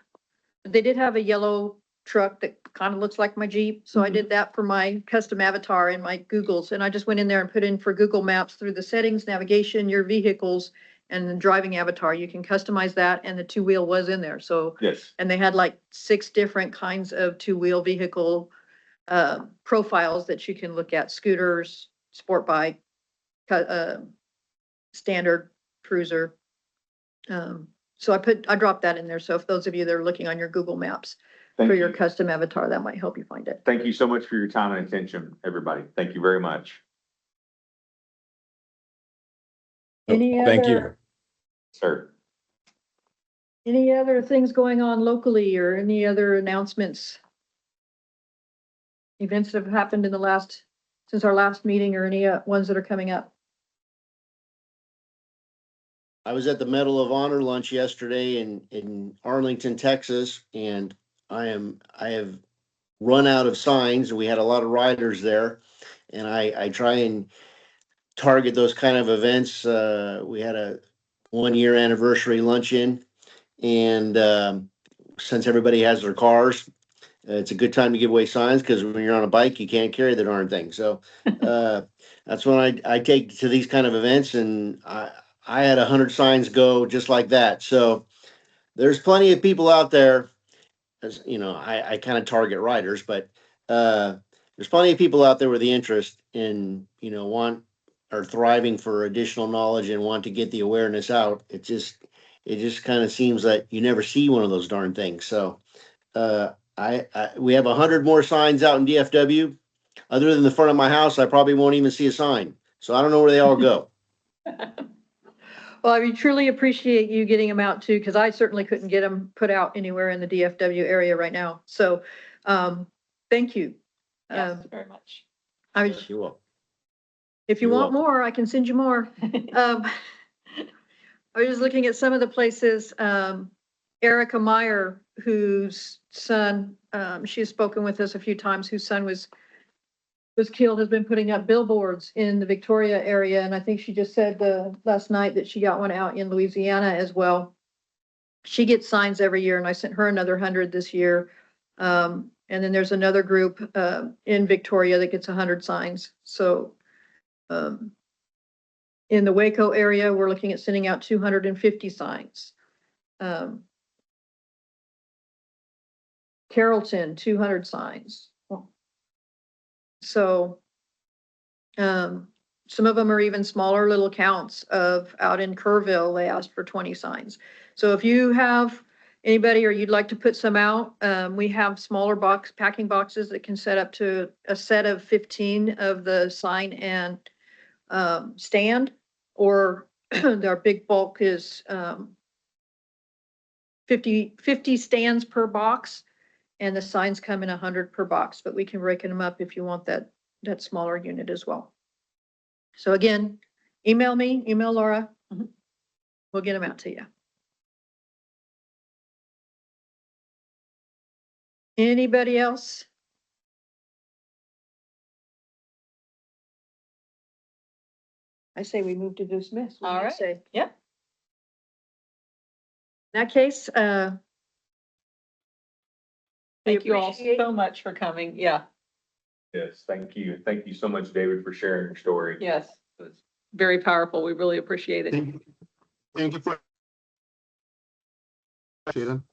but they did have a yellow truck that kind of looks like my Jeep. So I did that for my custom avatar in my Googles. And I just went in there and put in for Google Maps through the settings, navigation, your vehicles, and the driving avatar. You can customize that, and the two-wheel was in there. So, Yes. and they had like 6 different kinds of two-wheel vehicle profiles that you can look at: scooters, sport bike, standard, cruiser. So I dropped that in there. So if those of you that are looking on your Google Maps Thank for your you. custom avatar, that might help you find it. Thank you so much for your time and attention, everybody. Thank you very much. Any Thank other- you. Sir. Any other things going on locally or any other announcements? Events that have happened since our last meeting, or any ones that are coming up? I was at the Medal of Honor lunch yesterday in Arlington, Texas, and I have run out of signs, and we had a lot of riders there. And I try and target those kind of events. We had a 1-year anniversary luncheon, and since everybody has their cars, it's a good time to give away signs, because when you're on a bike, you can't carry the darn thing. So that's when I take to these kind of events, and I had 100 signs go just like that. So there's plenty of people out there. As you know, I kind of target riders, but there's plenty of people out there with the interest in, are thriving for additional knowledge and want to get the awareness out. It just kind of seems that you never see one of those darn things. So we have 100 more signs out in DFW. Other than the front of my house, I probably won't even see a sign. So I don't know where they all go. Well, I truly appreciate you getting them out too, because I certainly couldn't get them put out anywhere in the DFW area right now. So, thank you. Yes, very much. I was, You're welcome. if you You're want welcome. more, I can send you more. I was just looking at some of the places, Erica Meyer, whose son, she has spoken with us a few times, whose son was killed, has been putting up billboards in the Victoria area. And I think she just said last night that she got one out in Louisiana as well. She gets signs every year, and I sent her another 100 this year. And then there's another group in Victoria that gets 100 signs. So in the Waco area, we're looking at sending out 250 signs. Carrollton, 200 signs. So some of them are even smaller little counts out in Kerrville, they asked for 20 signs. So if you have anybody, or you'd like to put some out, we have smaller packing boxes that can set up to a set of 15 of the sign and stand, or our big bulk is 50 stands per box, and the signs come in 100 per box, but we can break them up if you want that smaller unit as well. So again, email me, email Laura. We'll get them out to you. Anybody else? I say we move to dismiss. What do you All right. say? Yeah. In that case, Thank you all appreciate- so much for coming. Yeah, Yes, thank you. Thank you so much, David, for sharing your story. yes. It was very powerful. We really appreciate it. Thank you for. Shaden.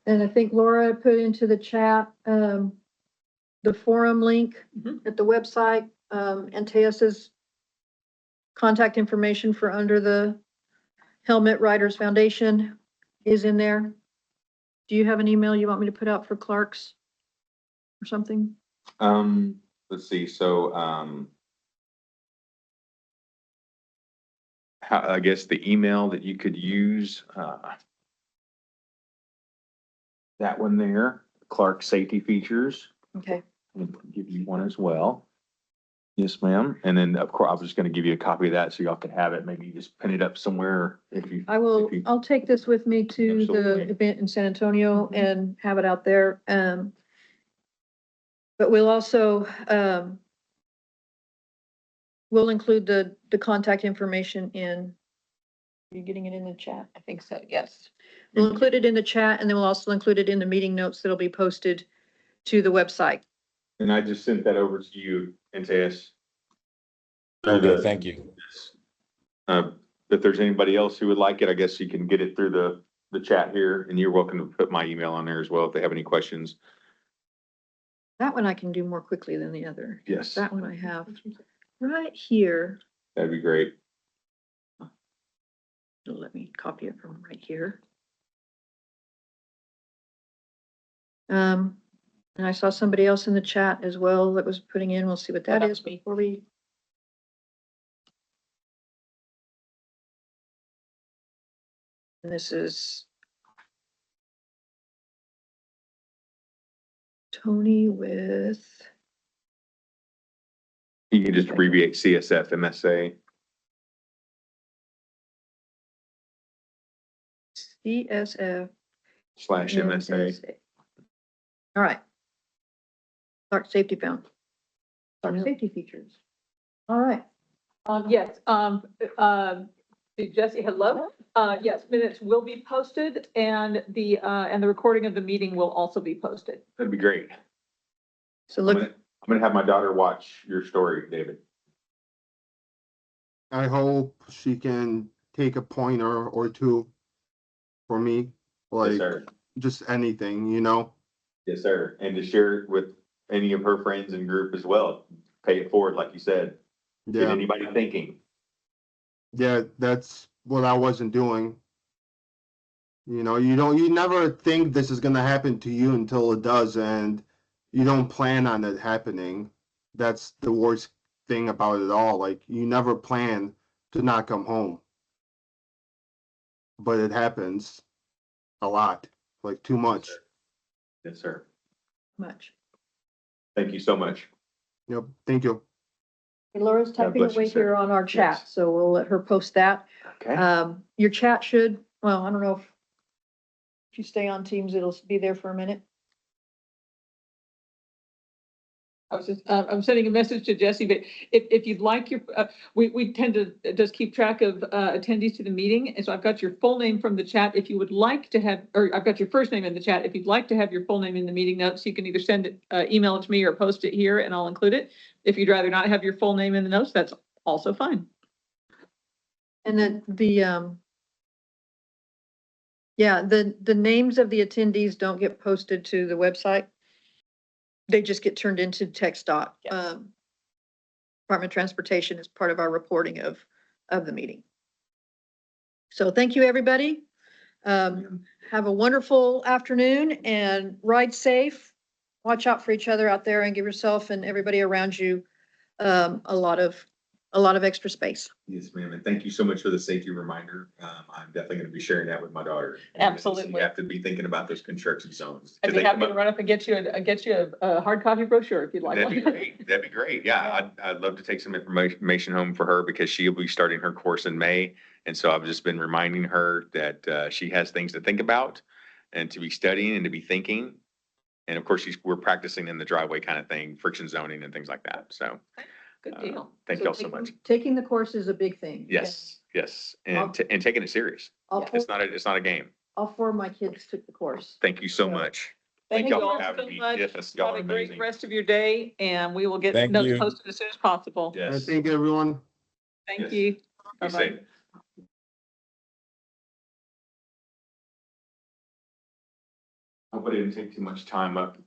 and I think Laura put into the chat the forum link at the website, and Teos's contact information for under the Helmet Riders Foundation is in there. Do you have an email you want me to put out for Clark's or something? Let's see, so, I guess the email that you could use, that one there, Clark Safety Features, Okay. I'll give you one as well. Yes, ma'am. And then, of course, I was just gonna give you a copy of that so y'all can have it. Maybe just pin it up somewhere if you. I will, if you- I'll take this with me to the Absolutely. event in San Antonio and have it out there. But we'll also, we'll include the contact information in, are you getting it in the chat? I think so, yes. We'll include it in the chat and then we'll also include it in the meeting notes that'll be posted to the website. And I just sent that over to you, NTS. Okay, thank you. If there's anybody else who would like it, I guess you can get it through the chat here, and you're welcome to put my email on there as well if they have any questions. That one I can do more quickly than the other. Yes, That one I have right here. that'd be great. It'll let me copy it from right here. And I saw somebody else in the chat as well that was putting in, we'll see what that is before we. And this is Tony with, You can just abbreviate CSF MSA. CSF. / MSA. All right. Clark Safety Found. Clark Safety Features. All right. Yes, Jesse, hello. Yes, minutes will be posted and the recording of the meeting will also be posted. That'd be great. So I'm look, gonna have my daughter watch your story, David. I hope she can take a pointer or two for me, Yes, like sir. just anything, you know? Yes, sir. And to share it with any of her friends and group as well. Pay it forward, like you said. Get Yeah, anybody thinking. yeah, that's what I wasn't doing. You know, you never think this is gonna happen to you until it does, and you don't plan on it happening. That's the worst thing about it all. Like, you never plan to not come home. But it happens a lot, like too much. Yes, sir. much. Thank you so much. Yep, thank you. Laura's typing bless you, away sir. here on our chat, Yes. so we'll let her post that. Okay. Your chat should, well, I don't know if you stay on Teams, it'll be there for a minute. I was just, I'm sending a message to Jesse, but if you'd like your, we tend to just keep track of attendees to the meeting. And so I've got your full name from the chat. If you would like to have, or I've got your first name in the chat. If you'd like to have your full name in the meeting notes, you can either send it, email it to me or post it here and I'll include it. If you'd rather not have your full name in the notes, that's also fine. And then yeah, the names of the attendees don't get posted to the website. They just get turned into text dot. Yes. Department of Transportation is part of our reporting of the meeting. So thank you, everybody. Have a wonderful afternoon and ride safe. Watch out for each other out there and give yourself and everybody around you a lot of extra space. Yes, ma'am. And thank you so much for the safety reminder. I'm definitely gonna be sharing that with my daughter. Absolutely. You have to be thinking about those construction zones. I'd be happy to run up and get you a hard copy brochure if you'd like. That'd be great. That'd be great. Yeah, I'd love to take some information home for her because she'll be starting her course in May. And so I've just been reminding her that she has things to think about and to be studying and to be thinking. And of course, we're practicing in the driveway kind of thing, friction zoning and things like that. So Good deal. thank So y'all so much. Taking the course is a big thing. Yes, yes. I'll- And taking it serious. All It's not a game. four of my kids took the course. Thank you so Yeah. much. Thank y'all you for all having so me. much. Yes, y'all Have are a great amazing. rest of your day and we will get Thank notes you. posted as soon as possible. Yes. Thank you, everyone. Thank Yes. you. Be Bye-bye. safe. Hope I didn't take too much time up.